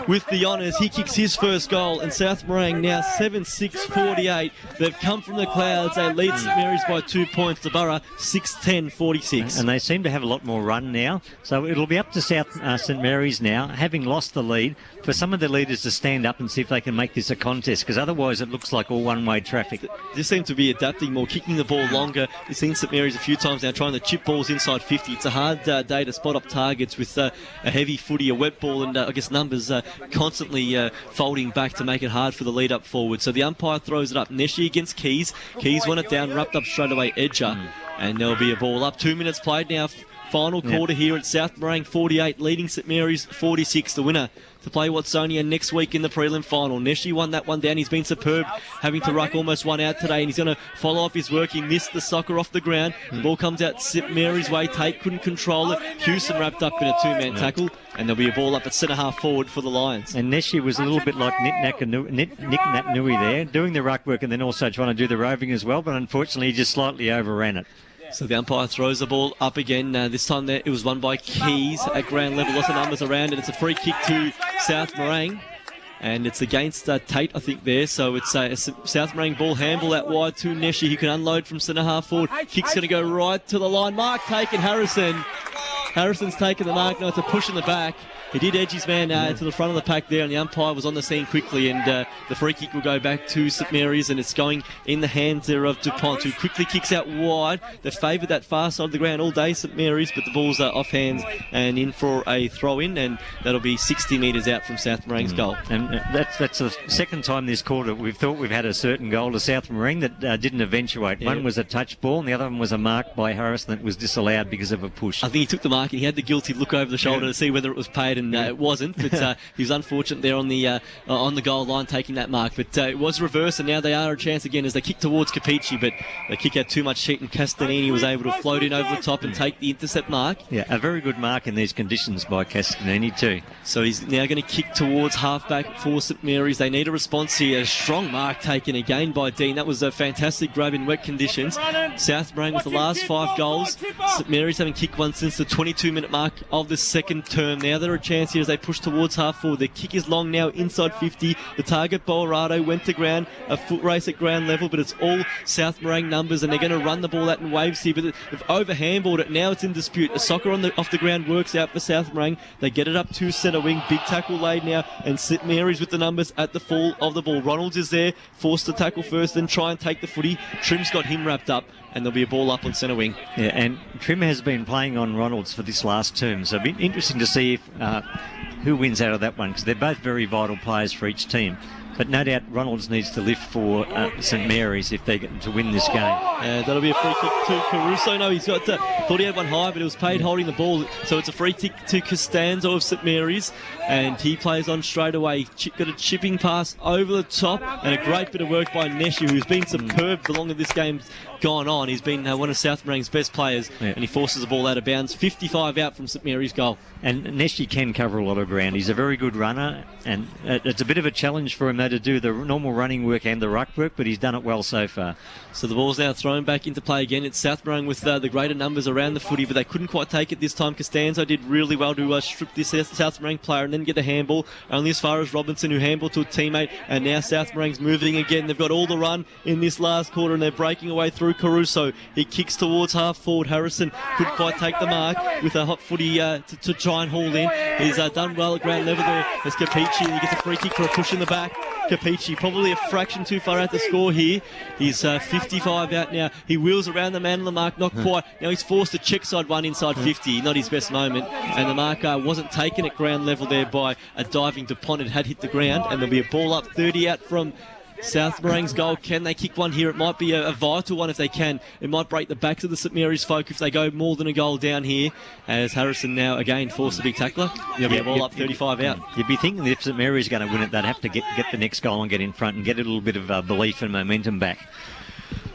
with the honours. He kicks his first goal, and South Morang now 7-6-48. They've come from the clouds. They lead St Mary's by 2 points. The Borough 6-10-46. And they seem to have a lot more run now. So it'll be up to St Mary's now, having lost the lead, for some of the leaders to stand up and see if they can make this a contest, because otherwise it looks like all one-way traffic. They seem to be adapting more, kicking the ball longer. We've seen St Mary's a few times now trying to chip balls inside 50. It's a hard day to spot up targets with a heavy footy, a wet ball, and I guess numbers constantly folding back to make it hard for the lead up forward. So the umpire throws it up. Neshi against Keys. Keys won it down, wrapped up straight away Edger, and there'll be a ball up. 2 minutes played now. Final quarter here at South Morang 48, leading St Mary's 46. The winner to play Watsonia next week in the prelim final. Neshi won that one down. He's been superb, having to ruck almost one out today, and he's going to follow up his work. He missed the soccer off the ground. The ball comes out St Mary's way. Tate couldn't control it. Houston wrapped up in a two-man tackle, and there'll be a ball up at centre-half forward for the Lions. And Neshi was a little bit like Nick Nat-Nui there, doing the ruck work and then also trying to do the roving as well, but unfortunately he just slightly overran it. So the umpire throws the ball up again. This time there it was won by Keys at ground level. Lots of numbers around it. It's a free kick to South Morang, and it's against Tate, I think, there. So it's a South Morang ball handball out wide to Neshi. He can unload from centre half forward. Kick's going to go right to the line. Mark taken Harrison. Harrison's taken the mark. Now it's a push in the back. He did edge his man to the front of the pack there, and the umpire was on the scene quickly, and the free kick will go back to St Mary's, and it's going in the hands there of DuPont, who quickly kicks out wide. They've favoured that far side of the ground all day, St Mary's, but the ball's off hands and in for a throw-in, and that'll be 60 metres out from South Morang's goal. And that's the second time this quarter we've thought we've had a certain goal to South Morang that didn't eventuate. Yeah. One was a touch ball, and the other one was a mark by Harrison that was disallowed because of a push. I think he took the mark, and he had the guilty look over the shoulder to see whether it was paid, and it wasn't, but he was unfortunate there on the goal line taking that mark, but it was reversed, and now they are a chance again as they kick towards Capici, but they kick out too much heat, and Castanini was able to float in over the top and take the intercept mark. Yeah, a very good mark in these conditions by Castanini too. So he's now going to kick towards halfback for St Mary's. They need a response here. A strong mark taken again by Dean. That was a fantastic grab in wet conditions. South Morang with the last 5 goals. St Mary's haven't kicked one since the 22-minute mark of the second term. Now they're a chance here as they push towards half forward. Their kick is long now inside 50. The target, Bolorado, went to ground. A foot race at ground level, but it's all South Morang numbers, and they're going to run the ball out in waves here, but they've over-handballed it. Now it's in dispute. A soccer off the ground works out for South Morang. They get it up to centre wing. Big tackle laid now, and St Mary's with the numbers at the fall of the ball. Ronalds is there, forced to tackle first, then try and take the footy. Trim's got him wrapped up, and there'll be a ball up on centre wing. Yeah, and Trim has been playing on Ronalds for this last term, so it'll be interesting to see if who wins out of that one, because they're both very vital players for each team. But no doubt Ronalds needs to lift for St Mary's if they get to win this game. That'll be a free kick to Caruso. No, he's got thought he had one high, but it was paid holding the ball. So it's a free kick to Costanzo of St Mary's, and he plays on straight away. Got a chipping pass over the top, and a great bit of work by Neshi, who's been superb the longer this game's gone on. He's been one of South Morang's best players, and he forces the ball out of bounds. 55 out from St Mary's goal. And Neshi can cover a lot of ground. He's a very good runner, and it's a bit of a challenge for him though, to do the normal running work and the ruck work, but he's done it well so far. So the ball's now thrown back into play again. It's South Morang with the greater numbers around the footy, but they couldn't quite take it this time. Costanzo did really well to strip this South Morang player and then get the handball, only as far as Robinson, who handballed to a teammate, and now South Morang's moving again. They've got all the run in this last quarter, and they're breaking away through Caruso. He kicks towards half forward. Harrison couldn't quite take the mark with a hot footy to try and haul in. He's done well at ground level there as Capici, and he gets a free kick for a push in the back. Capici probably a fraction too far out to score here. He's 55 out now. He wheels around the man on the mark, not quite. Now he's forced to check side one inside 50, not his best moment. And the mark wasn't taken at ground level there by a diving DuPont. It had hit the ground, and there'll be a ball up 30 out from South Morang's goal. Can they kick one here? It might be a vital one if they can. It might break the backs of the St Mary's folk if they go more than a goal down here, as Harrison now again forced a big tackler. There'll be a ball up 35 out. You'd be thinking that if St Mary's going to win it, they'd have to get the next goal and get in front and get a little bit of belief and momentum back.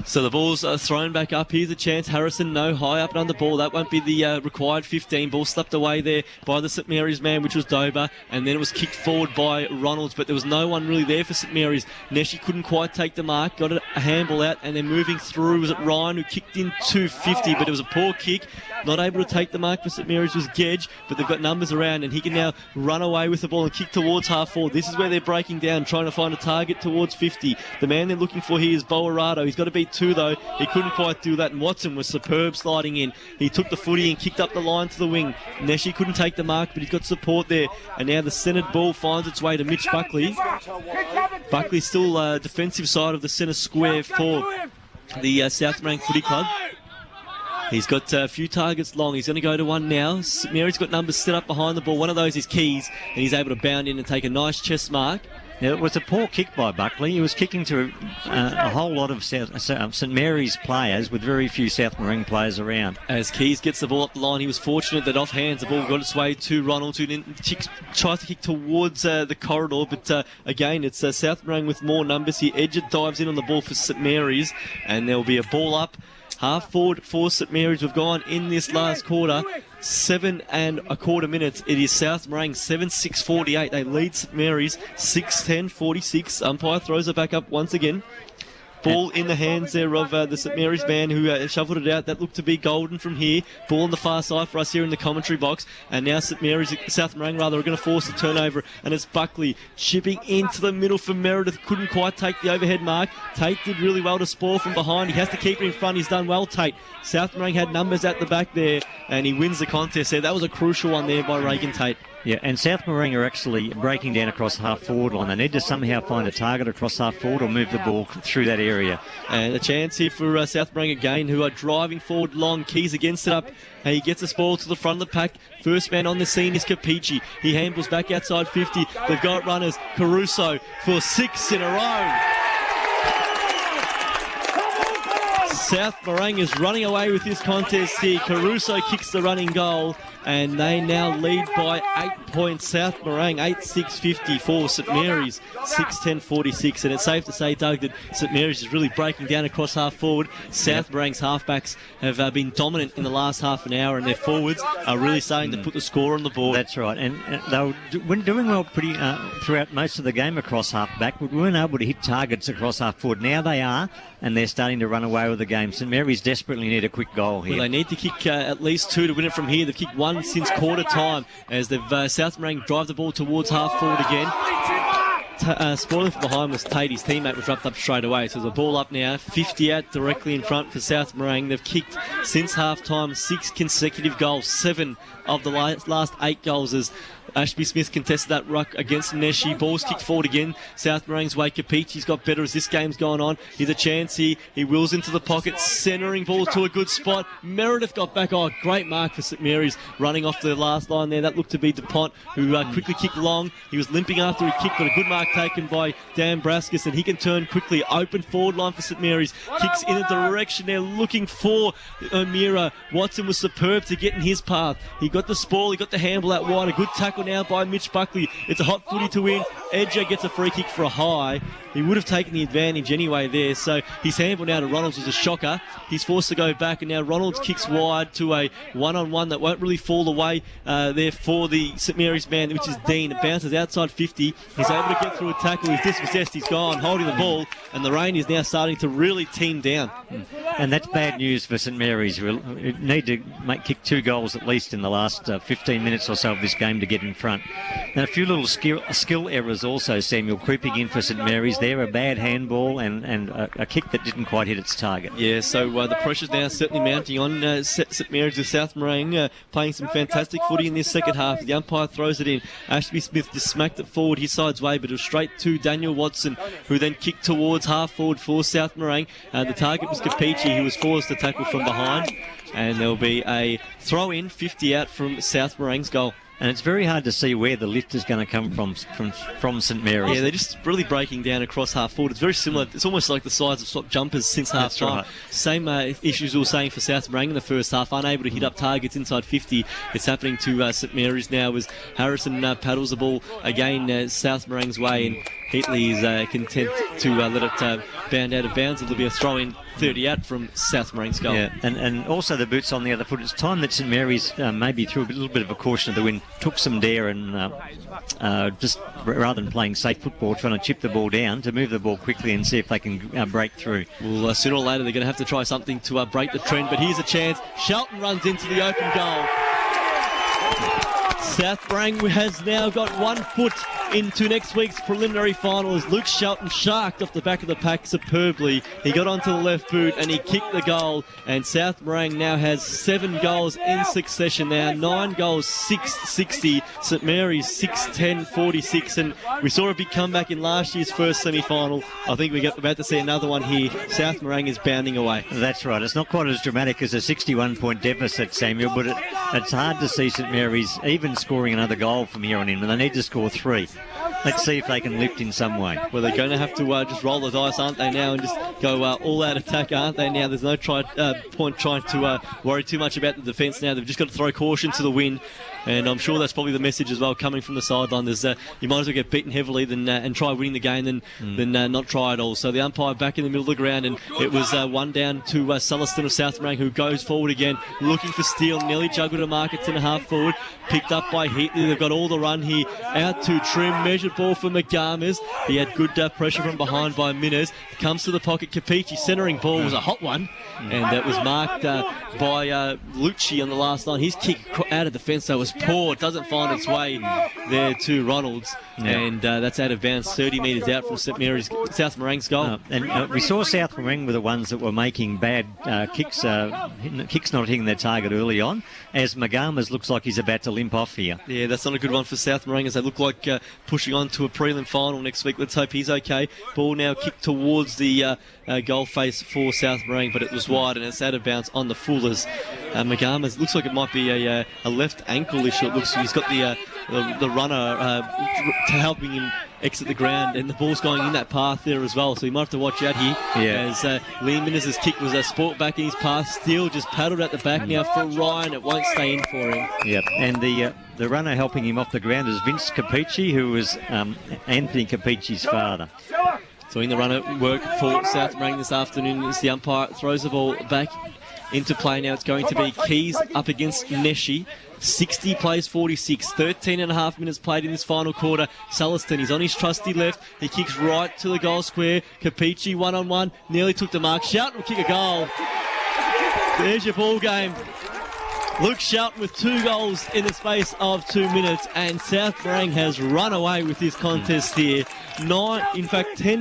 So the ball's thrown back up. Here's a chance. Harrison, no, high up and under ball. That won't be the required 15. Ball slapped away there by the St Mary's man, which was Dober, and then it was kicked forward by Ronalds, but there was no one really there for St Mary's. Neshi couldn't quite take the mark, got a handball out, and then moving through was it Ryan, who kicked in 250, but it was a poor kick. Not able to take the mark for St Mary's was Gedge, but they've got numbers around, and he can now run away with the ball and kick towards half forward. This is where they're breaking down, trying to find a target towards 50. The man they're looking for here is Boarado. He's got to beat two, though. He couldn't quite do that, and Watson was superb sliding in. He took the footy and kicked up the line to the wing. Neshi couldn't take the mark, but he's got support there, and now the centred ball finds its way to Mitch Buckley. Buckley's still defensive side of the centre square for the South Morang Footy Club. He's got a few targets long. He's going to go to one now. Mary's got numbers set up behind the ball. One of those is Keys, and he's able to bound in and take a nice chest mark. Yeah, it was a poor kick by Buckley. He was kicking to a whole lot of St Mary's players with very few South Morang players around. As Keys gets the ball up the line, he was fortunate that off hands the ball got its way to Ronald, who then tries to kick towards the corridor. But again, it's South Morang with more numbers here. Edger dives in on the ball for St Mary's, and there will be a ball up. Half forward for St Mary's. We've gone in this last quarter 7.25 minutes. It is South Morang 7-6-48. They lead St Mary's 6-10-46. Umpire throws it back up once again. Ball in the hands there of the St Mary's man who shuffled it out. That looked to be golden from here. Ball on the far side for us here in the commentary box. And now South Morang are going to force the turnover. And it's Buckley chipping into the middle for Meredith. Couldn't quite take the overhead mark. Tate did really well to spoil from behind. He has to keep it in front. He's done well, Tate. South Morang had numbers at the back there, and he wins the contest there. That was a crucial one there by Reagan Tate. Yeah, and South Morang are actually breaking down across half forward line. They need to somehow find a target across half forward or move the ball through that area. And a chance here for South Morang again, who are driving forward long. Keys against it up. And he gets the ball to the front of the pack. First man on the scene is Capici. He handballs back outside 50. They've got runners. Caruso for 6 in a row. South Morang is running away with this contest here. Caruso kicks the running goal, and they now lead by 8 points. South Morang 8-6-54. St Mary's 6-10-46. And it's safe to say, Doug, that St Mary's is really breaking down across half forward. South Morang's halfbacks have been dominant in the last half an hour, and their forwards are really starting to put the score on the board. That's right, and they were doing well pretty throughout most of the game across half back, but we weren't able to hit targets across half forward. Now they are, and they're starting to run away with the game. St Mary's desperately need a quick goal here. Well, they need to kick at least 2 to win it from here. They've kicked 1 since quarter time, as they've South Morang drive the ball towards half forward again. Spoiling from behind was Tate. His teammate was wrapped up straight away. So the ball up now, 50 out directly in front for South Morang. They've kicked since half time 6 consecutive goals. 7 of the last 8 goals as Ashby Smith contested that ruck against Neshi. Ball's kicked forward again. South Morang's way. Capici's got better as this game's gone on. Here's a chance here. He wheels into the pocket, centering ball to a good spot. Meredith got back. Oh, great mark for St Mary's, running off the last line there. That looked to be DuPont, who quickly kicked long. He was limping after he kicked, but a good mark taken by Dan Braskus, and he can turn quickly. Open forward line for St Mary's. Kicks in a direction they're looking for O'Meara. Watson was superb to get in his path. He got the spoil. He got the handle out wide. A good tackle now by Mitch Buckley. It's a hot footy to win. Edger gets a free kick for a high. He would have taken the advantage anyway there. So his handball now to Ronalds was a shocker. He's forced to go back, and now Ronalds kicks wide to a one-on-one that won't really fall away there for the St Mary's man, which is Dean. It bounces outside 50. He's able to get went through a tackle, he's dispossessed, he's gone, holding the ball, and the rain is now starting to really team down. And that's bad news for St Mary's. We'll need to kick 2 goals at least in the last 15 minutes or so of this game to get in front. And a few little skill errors also, Samuel, creeping in for St Mary's there. A bad handball and a kick that didn't quite hit its target. Yeah, so the pressure's now certainly mounting on St Mary's with South Morang playing some fantastic footy in this second half. The umpire throws it in. Ashby Smith just smacked it forward his side's way, but it was straight to Daniel Watson, who then kicked towards half forward for South Morang. The target was Capici, who was forced to tackle from behind. And there'll be a throw in, 50 out from South Morang's goal. And it's very hard to see where the lift is going to come from St Mary's. Yeah, they're just really breaking down across half forward. It's very similar. It's almost like the size of swap jumpers since half time. Right. Same issues we were saying for South Morang in the first half. Unable to hit up targets inside 50. It's happening to St Mary's now as Harrison paddles the ball again South Morang's way, and Heatley is content to let it bound out of bounds. It'll be a throw in, 30 out from South Morang's goal. Yeah, and also the boots on the other foot. It's time that St Mary's maybe threw a little bit of a caution to the wind, took some dare, and just rather than playing safe football, trying to chip the ball down, to move the ball quickly and see if they can break through. Well, sooner or later they're going to have to try something to break the trend, but here's a chance. Shelton runs into the open goal. South Morang has now got 1 foot into next week's preliminary final as Luke Shelton sharked off the back of the pack superbly. He got onto the left boot and he kicked the goal, and South Morang now has 7 goals in succession now. 9 goals, 660. St Mary's 6-10, 46, and we saw a big comeback in last year's first semi-final. I think we're about to see another one here. South Morang is bounding away. That's right. It's not quite as dramatic as a 61-point deficit, Samuel, but it's hard to see St Mary's even scoring another goal from here on in, and they need to score 3. Let's see if they can lift in some way. Well, they're going to have to just roll the dice, aren't they, now, and just go all-out attack, aren't they, now? There's no point trying to worry too much about the defence now. They've just got to throw caution to the wind, and I'm sure that's probably the message as well coming from the sideline. There's you might as well get beaten heavily and try winning the game than not try at all. So the umpire back in the middle of the ground, and it was 1 down to Sulliston of South Morang, who goes forward again, looking for steal. Nearly juggled a mark at 10.5 forward, picked up by Heatley. They've got all the run here. Out to Trim, measured ball for McGarmers. He had good pressure from behind by Minners. Comes to the pocket. Capici centering ball was a hot one, and that was marked by Lucci on the last line. His kick out of defence though was poor. It doesn't find its way there to Ronalds, and that's out of bounds, 30 metres out from South Morang's goal. And we saw South Morang were the ones that were making bad kicks not hitting their target early on, as McGarmers looks like he's about to limp off here. Yeah, that's not a good one for South Morang, as they look like pushing on to a prelim final next week. Let's hope he's okay. Ball now kicked towards the goal face for South Morang, but it was wide and it's out of bounds on the Fullers. McGarmers looks like it might be a left ankle issue. It looks he's got the runner helping him exit the ground, and the ball's going in that path there as well, so he might have to watch out here. As Liam Minners' kick was a sport back in his path. Steele just paddled at the back now for Ryan. It won't stay in for him. Yep, and the runner helping him off the ground is Vince Capici, who was Anthony Capici's father. Doing the runner work for South Morang this afternoon as the umpire throws the ball back into play now. It's going to be Keys up against Neshi. 60 plays 46, 13.5 minutes played in this final quarter. Sulliston, he's on his trusty left. He kicks right to the goal square. Capici one-on-one, nearly took the mark. Shelton will kick a goal. There's your ball game. Luke Shelton with 2 goals in the space of 2 minutes, and South Morang has run away with this contest here. 10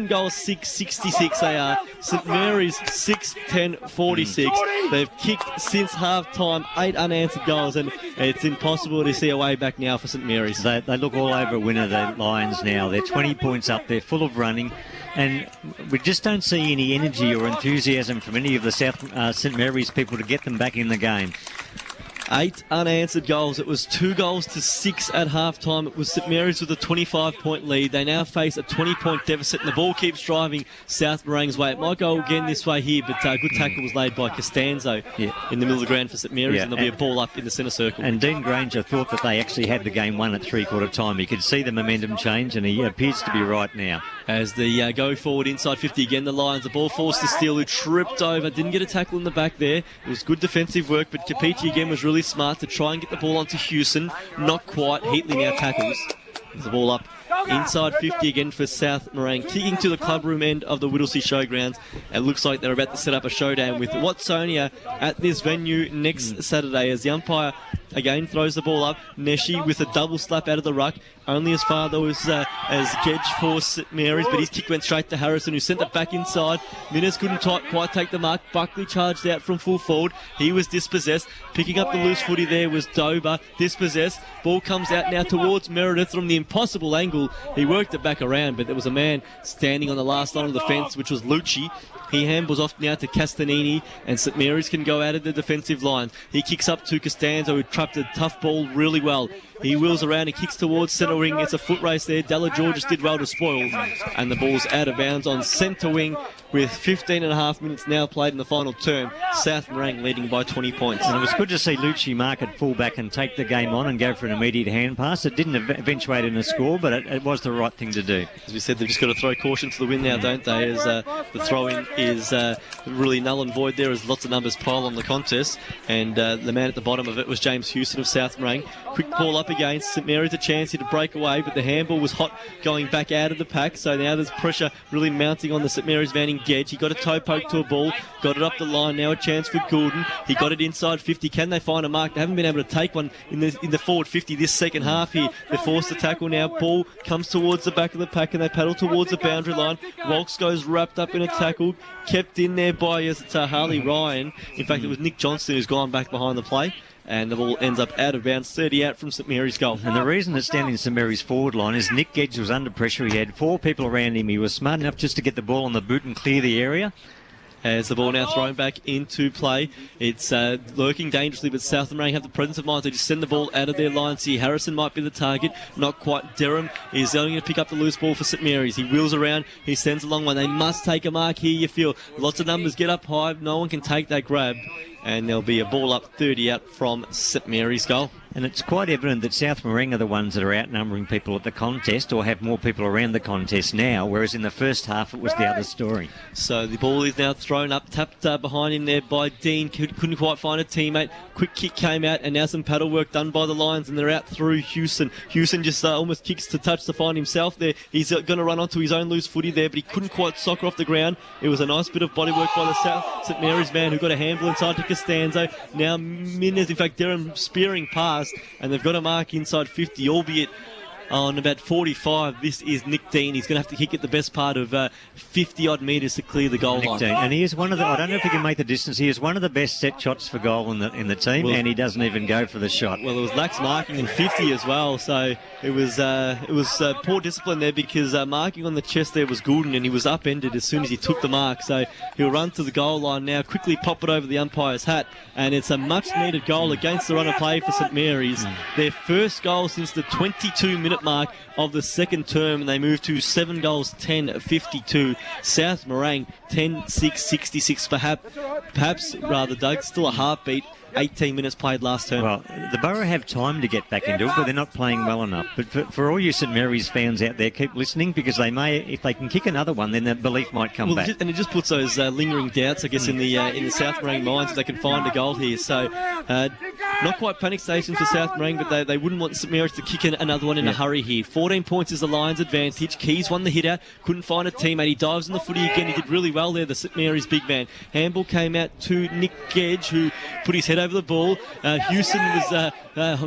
goals, 6-66 they are. St Mary's 6-10, 46. They've kicked since half-time, 8 unanswered goals, and it's impossible to see a way back now for St Mary's. They look all over a winner, the Lions now. They're 20 points up, they're full of running, and we just don't see any energy or enthusiasm from any of the St Mary's people to get them back in the game. 8 unanswered goals. It was 2 goals to 6 at half-time. It was St Mary's with a 25-point lead. They now face a 20-point deficit, and the ball keeps driving South Morang's way. It might go again this way here, but a good tackle was laid by Costanzo in the middle of the ground for St Mary's, and there'll be a ball up in the centre circle. And Dean Granger thought that they actually had the game won at three-quarter time. He could see the momentum change, and he appears to be right now. As they go forward inside 50 again, the Lions, the ball forced to Steele, who tripped over, didn't get a tackle in the back there. It was good defensive work, but Capici again was really smart to try and get the ball onto Hewson. Not quite. Heatley now tackles. There's the ball up Inside 50 again for South Morang. Kicking to the clubroom end of the Whittlesea Showgrounds. It looks like they're about to set up a showdown with Watsonia at this venue next Saturday, as the umpire again throws the ball up. Neshi with a double slap out of the ruck. Only as far though as Gedge for St Mary's, but his kick went straight to Harrison, who sent it back inside. Minners couldn't quite take the mark. Buckley charged out from full forward. He was dispossessed. Picking up the loose footy there was Dober, dispossessed. Ball comes out now towards Meredith from the impossible angle. He worked it back around, but there was a man standing on the last line of the fence, which was Lucci. He handballs off now to Castanini, and St Mary's can go out of the defensive line. He kicks up to Costanzo, who trapped a tough ball really well. He wheels around and kicks towards centre wing. It's a foot race there. Della Georges did well to spoil, and the ball's out of bounds on centre wing with 15 and a half minutes now played in the final term. South Morang leading by 20 points. And it was good to see Lucci mark at fullback and take the game on and go for an immediate hand pass. It didn't eventuate in a score, but it was the right thing to do. As we said, they've just got to throw caution to the wind now, don't they? As the throw-in is really null and void there, as lots of numbers pile on the contest. And the man at the bottom of it was James Houston of South Morang. Quick ball up again. St Mary's a chance here to break away, but the handball was hot going back out of the pack. So now there's pressure really mounting on the St Mary's man in Gedge. He got a toe poke to a ball, got it up the line. Now a chance for Goulden. He got it inside 50. Can they find a mark? They haven't been able to take one in the forward 50 this second half here. They're forced to tackle now. Ball comes towards the back of the pack and they paddle towards the boundary line. Walks goes wrapped up in a tackle, kept in there by Harley Ryan. In fact, it was Nick Johnston who's gone back behind the play. And the ball ends up out of bounds, 30 out from St Mary's goal. And the reason it's down in St Mary's forward line is Nick Gedge was under pressure. He had 4 people around him. He was smart enough just to get the ball on the boot and clear the area. As the ball now thrown back into play, it's lurking dangerously, but South Morang have the presence of mind to just send the ball out of their lines here. Harrison might be the target, not quite. Derham is only going to pick up the loose ball for St Mary's. He wheels around, he sends a long one. They must take a mark here, you feel. Lots of numbers get up high, no one can take that grab. And there'll be a ball up 30 out from St Mary's goal. And it's quite evident that South Morang are the ones that are outnumbering people at the contest or have more people around the contest now, whereas in the first half it was the other story. So the ball is now thrown up, tapped behind him there by Dean. Couldn't quite find a teammate. Quick kick came out, and now some paddle work done by the Lions, and they're out through Houston. Houston just almost kicks to touch to find himself there. He's going to run onto his own loose footy there, but he couldn't quite soccer off the ground. It was a nice bit of body work by the St Mary's man, who got a handball inside to Costanzo. Now Minners, in fact, Derham spearing past, and they've got a mark inside 50, albeit on about 45. This is Nick Dean. He's going to have to kick it the best part of 50-odd metres to clear the goal line. Dean. And he is one of the, I don't know if he can make the distance, he is one of the best set shots for goal in the team, and he doesn't even go for the shot. Well, it was lax marking in 50 as well, so it was poor discipline there, because marking on the chest there was Goulden, and he was upended as soon as he took the mark. So he'll run to the goal line now, quickly pop it over the umpire's hat, and it's a much-needed goal against the run of play for St Mary's. Their first goal since the 22-minute mark of the second term, and they move to 7 goals, 10-52. South Morang 10-6-66. Perhaps rather, Doug, still a heartbeat. 18 minutes played last term. Well, the Borough have time to get back into it, but they're not playing well enough. But for all you St Mary's fans out there, keep listening, because they may, if they can kick another one, then the belief might come back. And it just puts those lingering doubts, I guess, in the South Morang minds, if they can find a goal here. So not quite panic stations for South Morang, but they wouldn't want St Mary's to kick another one in a hurry here. 14 points is the Lions' advantage. Keys won the hit out, couldn't find a teammate. He dives in the footy again. He did really well there, the St Mary's big man. Handball came out to Nick Gedge, who put his head over the ball. Houston was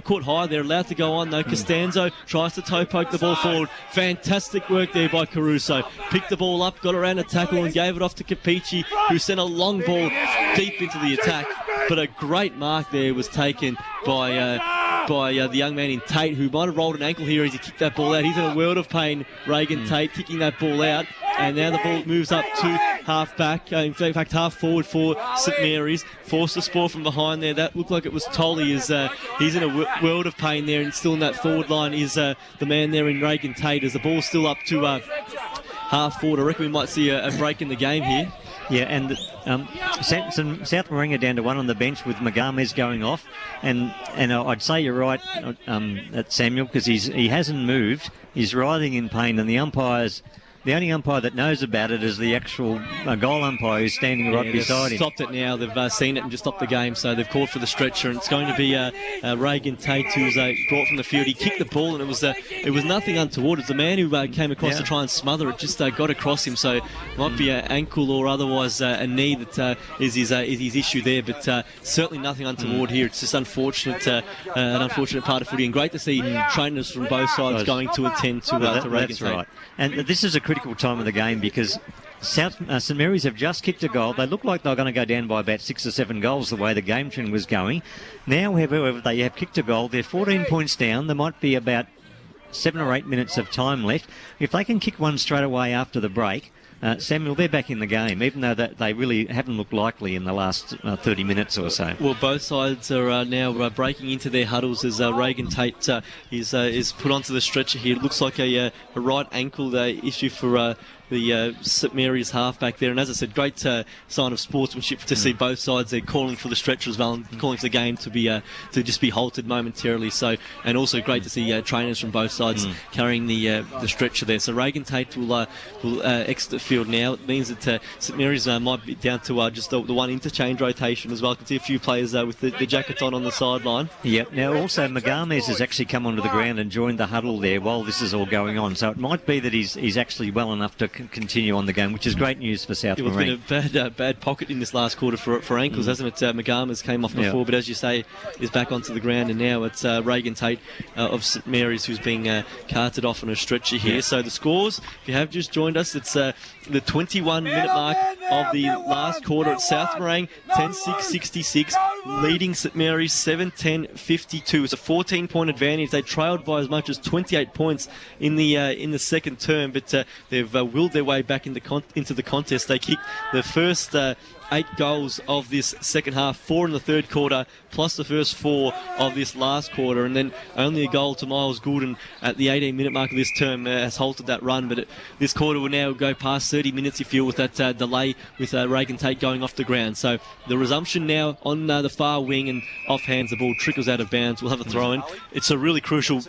caught high. They're allowed to go on though. Costanzo tries to toe poke the ball forward. Fantastic work there by Caruso. Picked the ball up, got around a tackle and gave it off to Capici, who sent a long ball deep into the attack. But a great mark there was taken by the young man in Tate, who might have rolled an ankle here as he kicked that ball out. He's in a world of pain, Reagan Tate, kicking that ball out. And now the ball moves up to half back, in fact half forward for St Mary's. Forced the spoil from behind there. That looked like it was Tolley. He's in a world of pain there, and still in that forward line is the man there in Reagan Tate. As the ball's still up to half forward, I reckon we might see a break in the game here. Yeah, and South Morang are down to 1 on the bench with Magames going off, and I'd say you're right, at Samuel, because he hasn't moved. He's writhing in pain, and the umpires the only umpire that knows about it is the actual goal umpire who's standing right beside him. Stopped it now. They've seen it and just stopped the game, so they've called for the stretcher, and it's going to be Reagan Tate, who's brought from the field. He kicked the ball, and it was nothing untoward. It was the man who came across to try and smother it, just got across him, so it might be an ankle or otherwise a knee that is his issue there, but certainly nothing untoward here. It's just unfortunate, an unfortunate part of footy, and great to see trainers from both sides going to attend to Reagan That's Tate. right. And this is a critical time of the game because St Mary's have just kicked a goal. They look like they're going to go down by about 6 or 7 goals the way the game trend was going. Now, however, they have kicked a goal. They're 14 points down. There might be about 7 or 8 minutes of time left. If they can kick one straight away after the break, Samuel, they're back in the game, even though they really haven't looked likely in the last 30 minutes or so. Well, both sides are now breaking into their huddles as Reagan Tate is put onto the stretcher here. It looks like a right ankle issue for the St Mary's halfback there, and as I said, great sign of sportsmanship to see both sides there calling for the stretcher as well, and calling for the game to just be halted momentarily. So, and also great to see trainers from both sides carrying the stretcher there. So Reagan Tate will exit the field now. It means that St Mary's might be down to just the one interchange rotation as well. I can see a few players with the jackets on the sideline. Yep. Now also Magames has actually come onto the ground and joined the huddle there while this is all going on. So it might be that he's actually well enough to continue on the game, which is great news for South Marine. It's been a bad pocket in this last quarter for ankles, hasn't it? Magamas came off before, but as you say, is back onto the ground, and now it's Reagan Tate of St Mary's who's being carted off on a stretcher here. So the scores, if you have just joined us, it's the 21-minute mark of the last quarter at South Marine, 10-6-66, leading St Mary's 7-10-52. It's a 14-point advantage. They trailed by as much as 28 points in the second term, but they've willed their way back into the contest. They kicked the first 8 goals of this second half, 4 in the third quarter, plus the first 4 of this last quarter, and then only a goal to Miles Goulden at the 18-minute mark of this term has halted that run. But this quarter will now go past 30 minutes, if you will, with that delay with Reagan Tate going off the ground. So the resumption now on the far wing, and offhands, the ball trickles out of bounds. We'll have a throw-in. It's a really crucial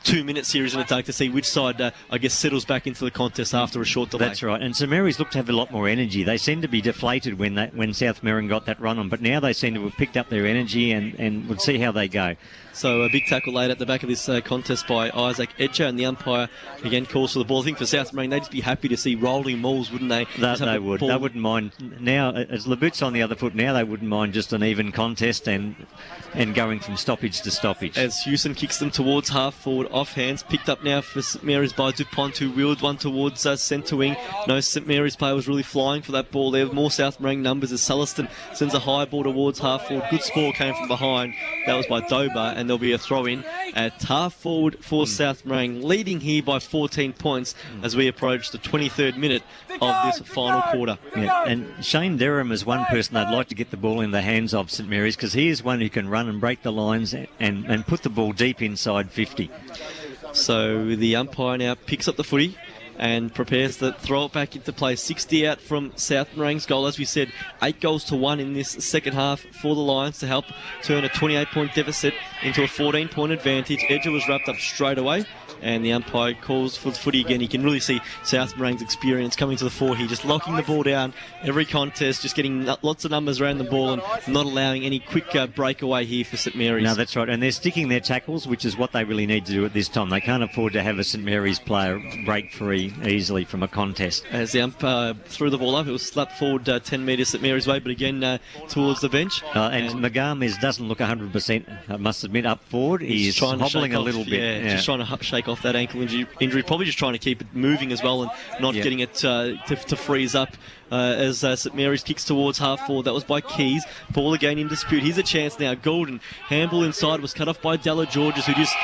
2-minute series in attack to see which side, I guess, settles back into the contest after a short delay. That's right. And St Mary's look to have a lot more energy. They seem to be deflated when South Marine got that run on, but now they seem to have picked up their energy, and we'll see how they go. So a big tackle laid at the back of this contest by Isaac Etcher, and the umpire again calls for the ball. I think for South Marine, they'd just be happy to see rolling mauls, wouldn't they? They would. They wouldn't mind. Now, as Labute's on the other foot, now they wouldn't mind just an even contest and going from stoppage to stoppage. As Houston kicks them towards half forward, off hands, picked up now for St Mary's by Dupont, who wheeled one towards centre wing. No St Mary's player was really flying for that ball there. More South Marine numbers as Sulliston sends a high ball towards half forward. Good score came from behind. That was by Dober, and there'll be a throw in at half forward for South Marine, leading here by 14 points as we approach the 23rd minute of this final quarter. Yeah. And Shane Derham is one person I'd like to get the ball in the hands of St Mary's, because he is one who can run and break the lines and put the ball deep inside 50. So the umpire now picks up the footy and prepares to throw it back into play. 60 out from South Marine's goal. As we said, 8 goals to 1 in this second half for the Lions to help turn a 28-point deficit into a 14-point advantage. Edger was wrapped up straight away, and the umpire calls for the footy again. You can really see South Marine's experience coming to the fore here, just locking the ball down every contest, just getting lots of numbers around the ball and not allowing any quick breakaway here for St Mary's. No, that's right, and they're sticking their tackles, which is what they really need to do at this time. They can't afford to have a St Mary's player break free easily from a contest. As the umpire threw the ball up, it was slapped forward 10 metres St Mary's way, but again towards the bench. And Magames doesn't look 100%, I must admit, up forward. He's hobbling a little bit. Yeah, just trying to shake off that ankle injury. Probably just trying to keep it moving as well and not getting it to freeze up. As St Mary's kicks towards half forward. That was by Keys. Ball again in dispute. Here's a chance now. Golden. Handball inside was cut off by Della Georges, who just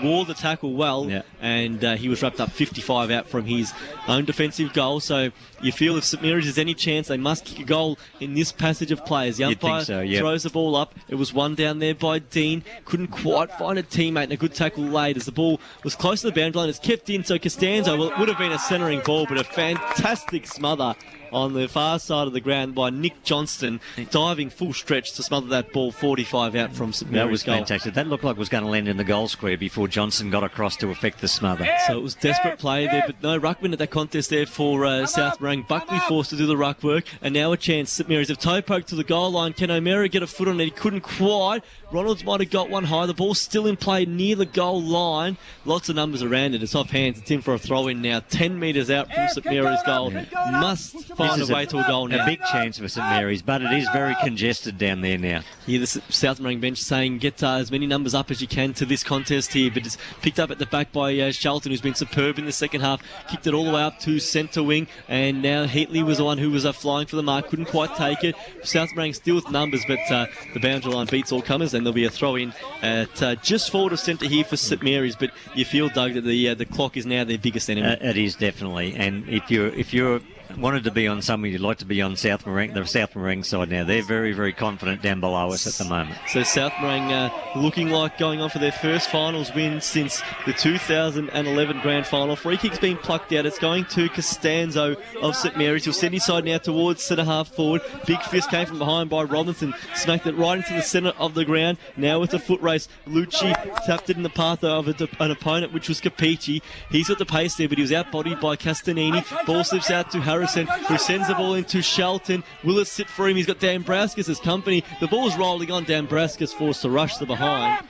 wore the tackle well. Yeah. And he was wrapped up 55 out from his own defensive goal. So you feel if St Mary's has any chance, they must kick a goal in this passage of players. The umpire throws the ball up. It was one down there by Dean. Couldn't quite find a teammate, and a good tackle laid as the ball was close to the boundary line. It's kept in, so Costanzo, well, it would have been a centering ball, but a fantastic smother on the far side of the ground by Nick Johnston, diving full stretch to smother that ball 45 out from St That Mary's was goal. fantastic. That looked like it was going to land in the goal square before Johnson got across to effect the smother. So it was desperate play there, but no ruckman at that contest there for South Morang. Buckley forced to do the ruck work, and now a chance. St Mary's have toe poked to the goal line. Can O'Meara get a foot on it? He couldn't quite. Ronalds might have got one high. The ball's still in play near the goal line. Lots of numbers around it. It's off hands. It's in for a throw in now. 10 metres out from St Mary's goal. Must find a way to a goal now. A big chance for St Mary's, but it is very congested down there now. Here the South Morang bench saying get as many numbers up as you can to this contest here, but it's picked up at the back by Shelton, who's been superb in the second half. Kicked it all the way up to centre wing, and now Heatley was the one who was flying for the mark. Couldn't quite take it. South Morang still with numbers, but the boundary line beats all comers, and there'll be a throw in at just forward of centre here for St Mary's. But you feel, Doug, that the clock is now their biggest enemy. It is definitely, and if you're wanted to be on somewhere, you'd like to be on the South Morang side now. They're very, very confident down below us at the moment. So South Morang looking like going on for their first finals win since the 2011 grand final. Free kick's been plucked out. It's going to Costanzo of St Mary's. He'll send his side now towards centre half forward. Big fist came from behind by Robinson. Smacked it right into the centre of the ground. Now with the foot race, Lucci tapped it in the path of an opponent, which was Capici. He's got the pace there, but he was outbodied by Castanini. Ball slips out to Harrison, who sends the ball into Shelton. Will it sit for him? He's got Dambraskas as company. The ball's rolling on. Dambraskas forced to rush the behind.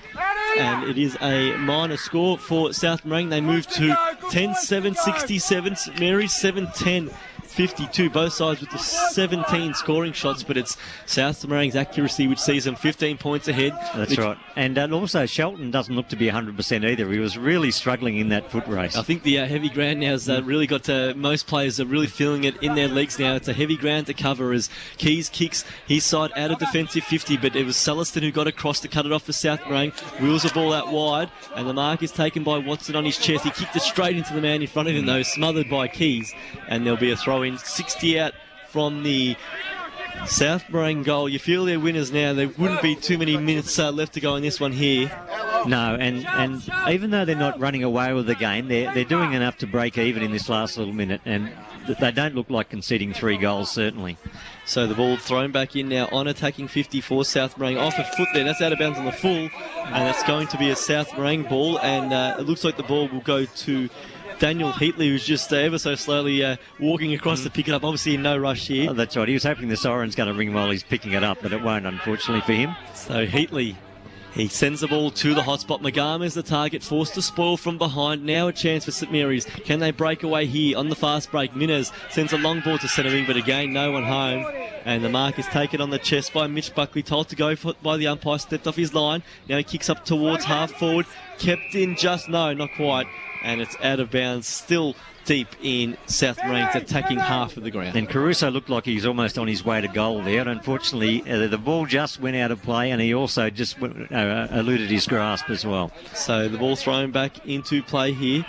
And it is a minor score for South Morang. They move to 10-7-67. St Mary's 7-10. 52, both sides with the 17 scoring shots, but it's South Morang's accuracy which sees them 15 points ahead. That's right. And also Shelton doesn't look to be 100% either. He was really struggling in that foot race. I think the heavy ground now has really got most players are really feeling it in their legs now. It's a heavy ground to cover as Keys kicks his side out of defensive 50, but it was Celestin who got across to cut it off for South Morang. Wheels the ball out wide, and the mark is taken by Watson on his chest. He kicked it straight into the man in front of him, though, smothered by Keys, and there'll be a throw in. 60 out from the South Morang goal. You feel they're winners now. There wouldn't be too many minutes left to go in this one here. No, and even though they're not running away with the game, they're doing enough to break even in this last little minute, and they don't look like conceding 3 goals, certainly. So the ball thrown back in now on attacking 54, South Morang off a foot there. That's out of bounds on the full, and it's going to be a South Morang ball, and it looks like the ball will go to Daniel Heatley, who's just ever so slowly walking across to pick it up. Obviously in no rush here. Oh, that's right. He was hoping the siren's going to ring while he's picking it up, but it won't, unfortunately, for him. So Heatley, he sends the ball to the hotspot. Magama is the target, forced to spoil from behind. Now a chance for St Mary's. Can they break away here on the fast break? Miners sends a long ball to centre wing, but again, no one home. And the mark is taken on the chest by Mitch Buckley, told to go by the umpire, stepped off his line. Now he kicks up towards half forward. Kept in just, no, not quite. And it's out of bounds, still deep in South Morang's attacking half of the ground. And Caruso looked like he's almost on his way to goal there. And unfortunately, the ball just went out of play, and he also just eluded his grasp as well. So the ball thrown back into play here.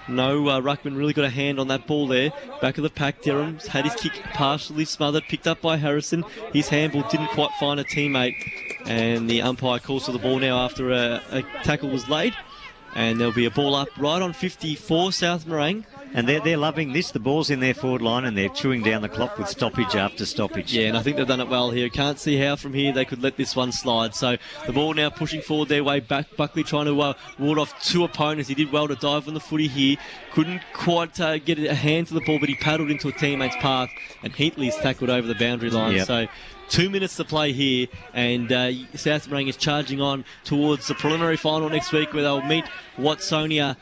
No, Ruckman really got a hand on that ball there. Back of the pack, Derham's had his kick partially smothered, picked up by Harrison. His handball didn't quite find a teammate. And the umpire calls for the ball now after a tackle was laid. And there'll be a ball up right on 54, South Morang. And they're loving this. The ball's in their forward line, and they're chewing down the clock with stoppage after stoppage. Yeah, and I think they've done it well here. Can't see how from here they could let this one slide. So the ball now pushing forward their way back. Buckley trying to ward off 2 opponents. He did well to dive on the footy here. Couldn't quite get a hand to the ball, but he paddled into a teammate's path, and Heatley's tackled over the boundary line. Yep. So 2 minutes to play here, and South Morang is charging on towards the preliminary final next week, where they'll meet Watsonia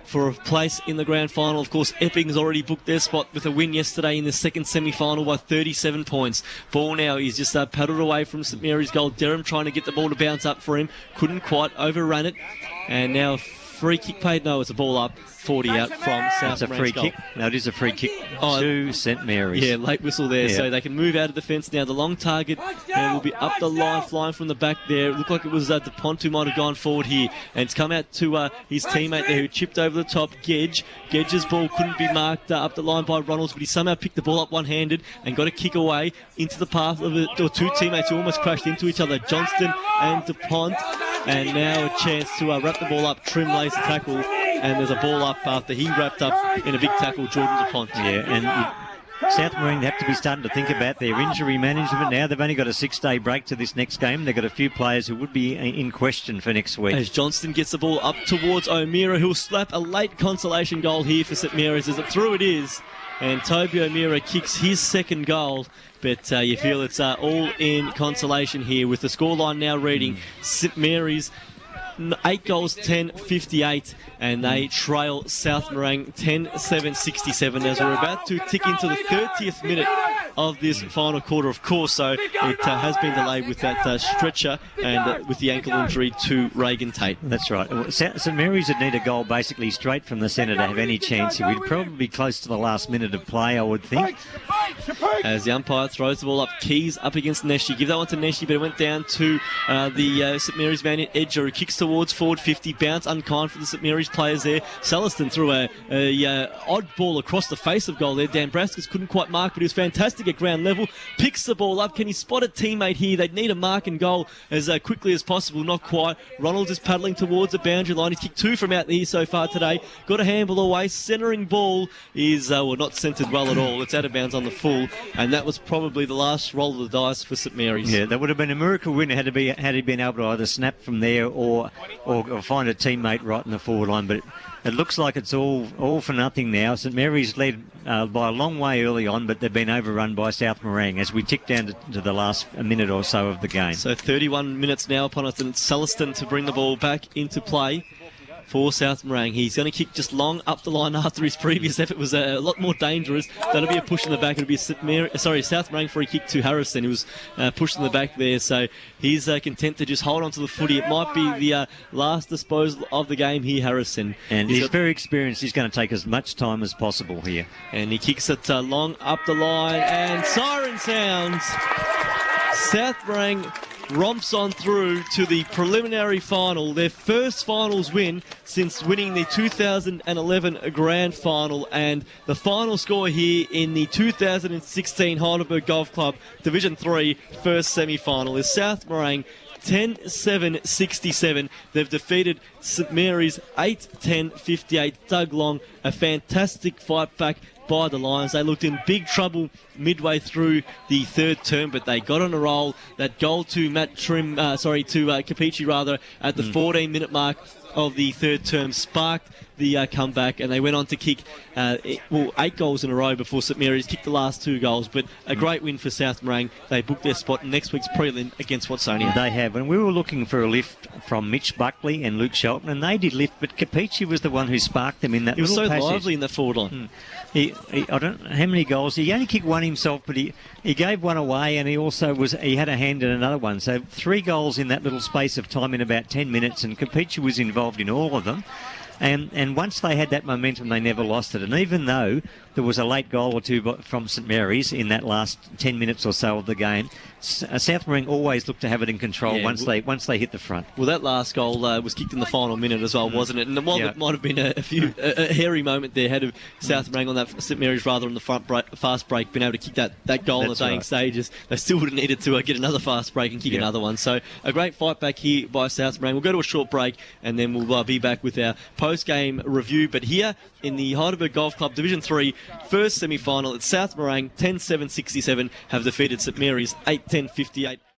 for a place in the grand final. Of course, Epping's already booked their spot with a win yesterday in the second semi-final by 37 points. Ball now is just paddled away from St Mary's goal. Derham trying to get the ball to bounce up for him. Couldn't quite overrun it. And now free kick paid. No, it's a ball up. 40 out from South Morang's goal. It's a free kick. No, it is a free kick to St Mary's. Yeah, late whistle there. Yeah. So they can move out of the fence now. The long target will be up the line, flying from the back there. It looked like it was DuPont who might have gone forward here. And it's come out to his teammate there who chipped over the top, Gedge. Gedge's ball couldn't be marked up the line by Ronalds, but he somehow picked the ball up one-handed and got a kick away into the path of or 2 teammates who almost crashed into each other, Johnston and DuPont. And now a chance to wrap the ball up. Trim lays the tackle, and there's a ball up after he wrapped up in a big tackle, Jordan DuPont. Yeah, and South Marine have to be starting to think about their injury management now. They've only got a 6-day break to this next game. They've got a few players who would be in question for next week. As Johnston gets the ball up towards O'Meara, who'll slap a late consolation goal here for St Mary's. As it through it is, and Toby O'Meara kicks his second goal. But you feel it's all in consolation here with the scoreline now reading St Mary's 8 goals, 10-58, and they trail South Morang 10-7-67 as we're about to tick into the 30th minute of this final quarter, of course. So it has been delayed with that stretcher and with the ankle injury to Reagan Tate. That's right. St Mary's would need a goal basically straight from the centre to have any chance. We'd probably be close to the last minute of play, I would think. As the umpire throws the ball up, Keys up against Neshi. Give that one to Neshi, but it went down to the St Mary's man in Edger, who kicks towards forward 50. Bounce unkind for the St Mary's players there. Saliston threw a odd ball across the face of goal there. Dan Braskus couldn't quite mark, but he was fantastic at ground level. Picks the ball up. Can he spot a teammate here? They'd need a mark and goal as quickly as possible. Not quite. Ronald is paddling towards the boundary line. He's kicked 2 from out there so far today. Got a handball away. Centering ball is not centered well at all. It's out of bounds on the full, and that was probably the last roll of the dice for St Mary's. Yeah, that would have been a miracle win had he been able to either snap from there or find a teammate right in the forward line. But it looks like it's all for nothing now. St Mary's led by a long way early on, but they've been overrun by South Morang as we tick down to the last minute or so of the game. So 31 minutes now upon us, and it's Saliston to bring the ball back into play for South Morang. He's going to kick just long up the line after his previous effort was a lot more dangerous. That'll be a push in the back. It'll be South Morang free kick to Harrison, who was pushed in the back there. So he's content to just hold on to the footy. It might be the last disposal of the game here, Harrison. And he's very experienced. He's going to take as much time as possible here. And he kicks it long up the line, and siren sounds. South Morang romps on through to the preliminary final, their first finals win since winning the 2011 Grand Final, and the final score here in the 2016 Heidelberg Golf Club Division 3 first semi-final is South Morang 10-7-67. They've defeated St Mary's 8-10-58. Doug Long, a fantastic fight back by the Lions. They looked in big trouble midway through the third term, but they got on a roll. That goal to Capici rather at the 14-minute mark of the third term sparked the comeback, and they went on to kick 8 goals in a row before St Mary's kicked the last 2 goals. But a great win for South Morang. They booked their spot in next week's prelim against Watsonia. They have, and we were looking for a lift from Mitch Buckley and Luke Shelton, and they did lift, but Capici was the one who sparked them in that little passage. He was so lively in that forward line. I don't know how many goals. He only kicked 1 himself, but he gave 1 away, and he had a hand in another one. So 3 goals in that little space of time in about 10 minutes, and Capici was involved in all of them. And once they had that momentum, they never lost it. And even though there was a late goal or 2 from St Mary's in that last 10 minutes or so of the game, South Morang always looked to have it in control once they hit the front. Well, that last goal was kicked in the final minute as well, wasn't it? And it might have been a hairy moment there, had of South Morang on that St Mary's rather on the fast break, been able to kick that goal in the dying stages. They still would have needed to get another fast break and kick another one. So a great fight back here by South Morang. We'll go to a short break, and then we'll be back with our post-game review. But here in the Heidelberg Golf Club Division 3 first semi-final, it's South Morang 10-7-67 have defeated St Mary's 8-10-58.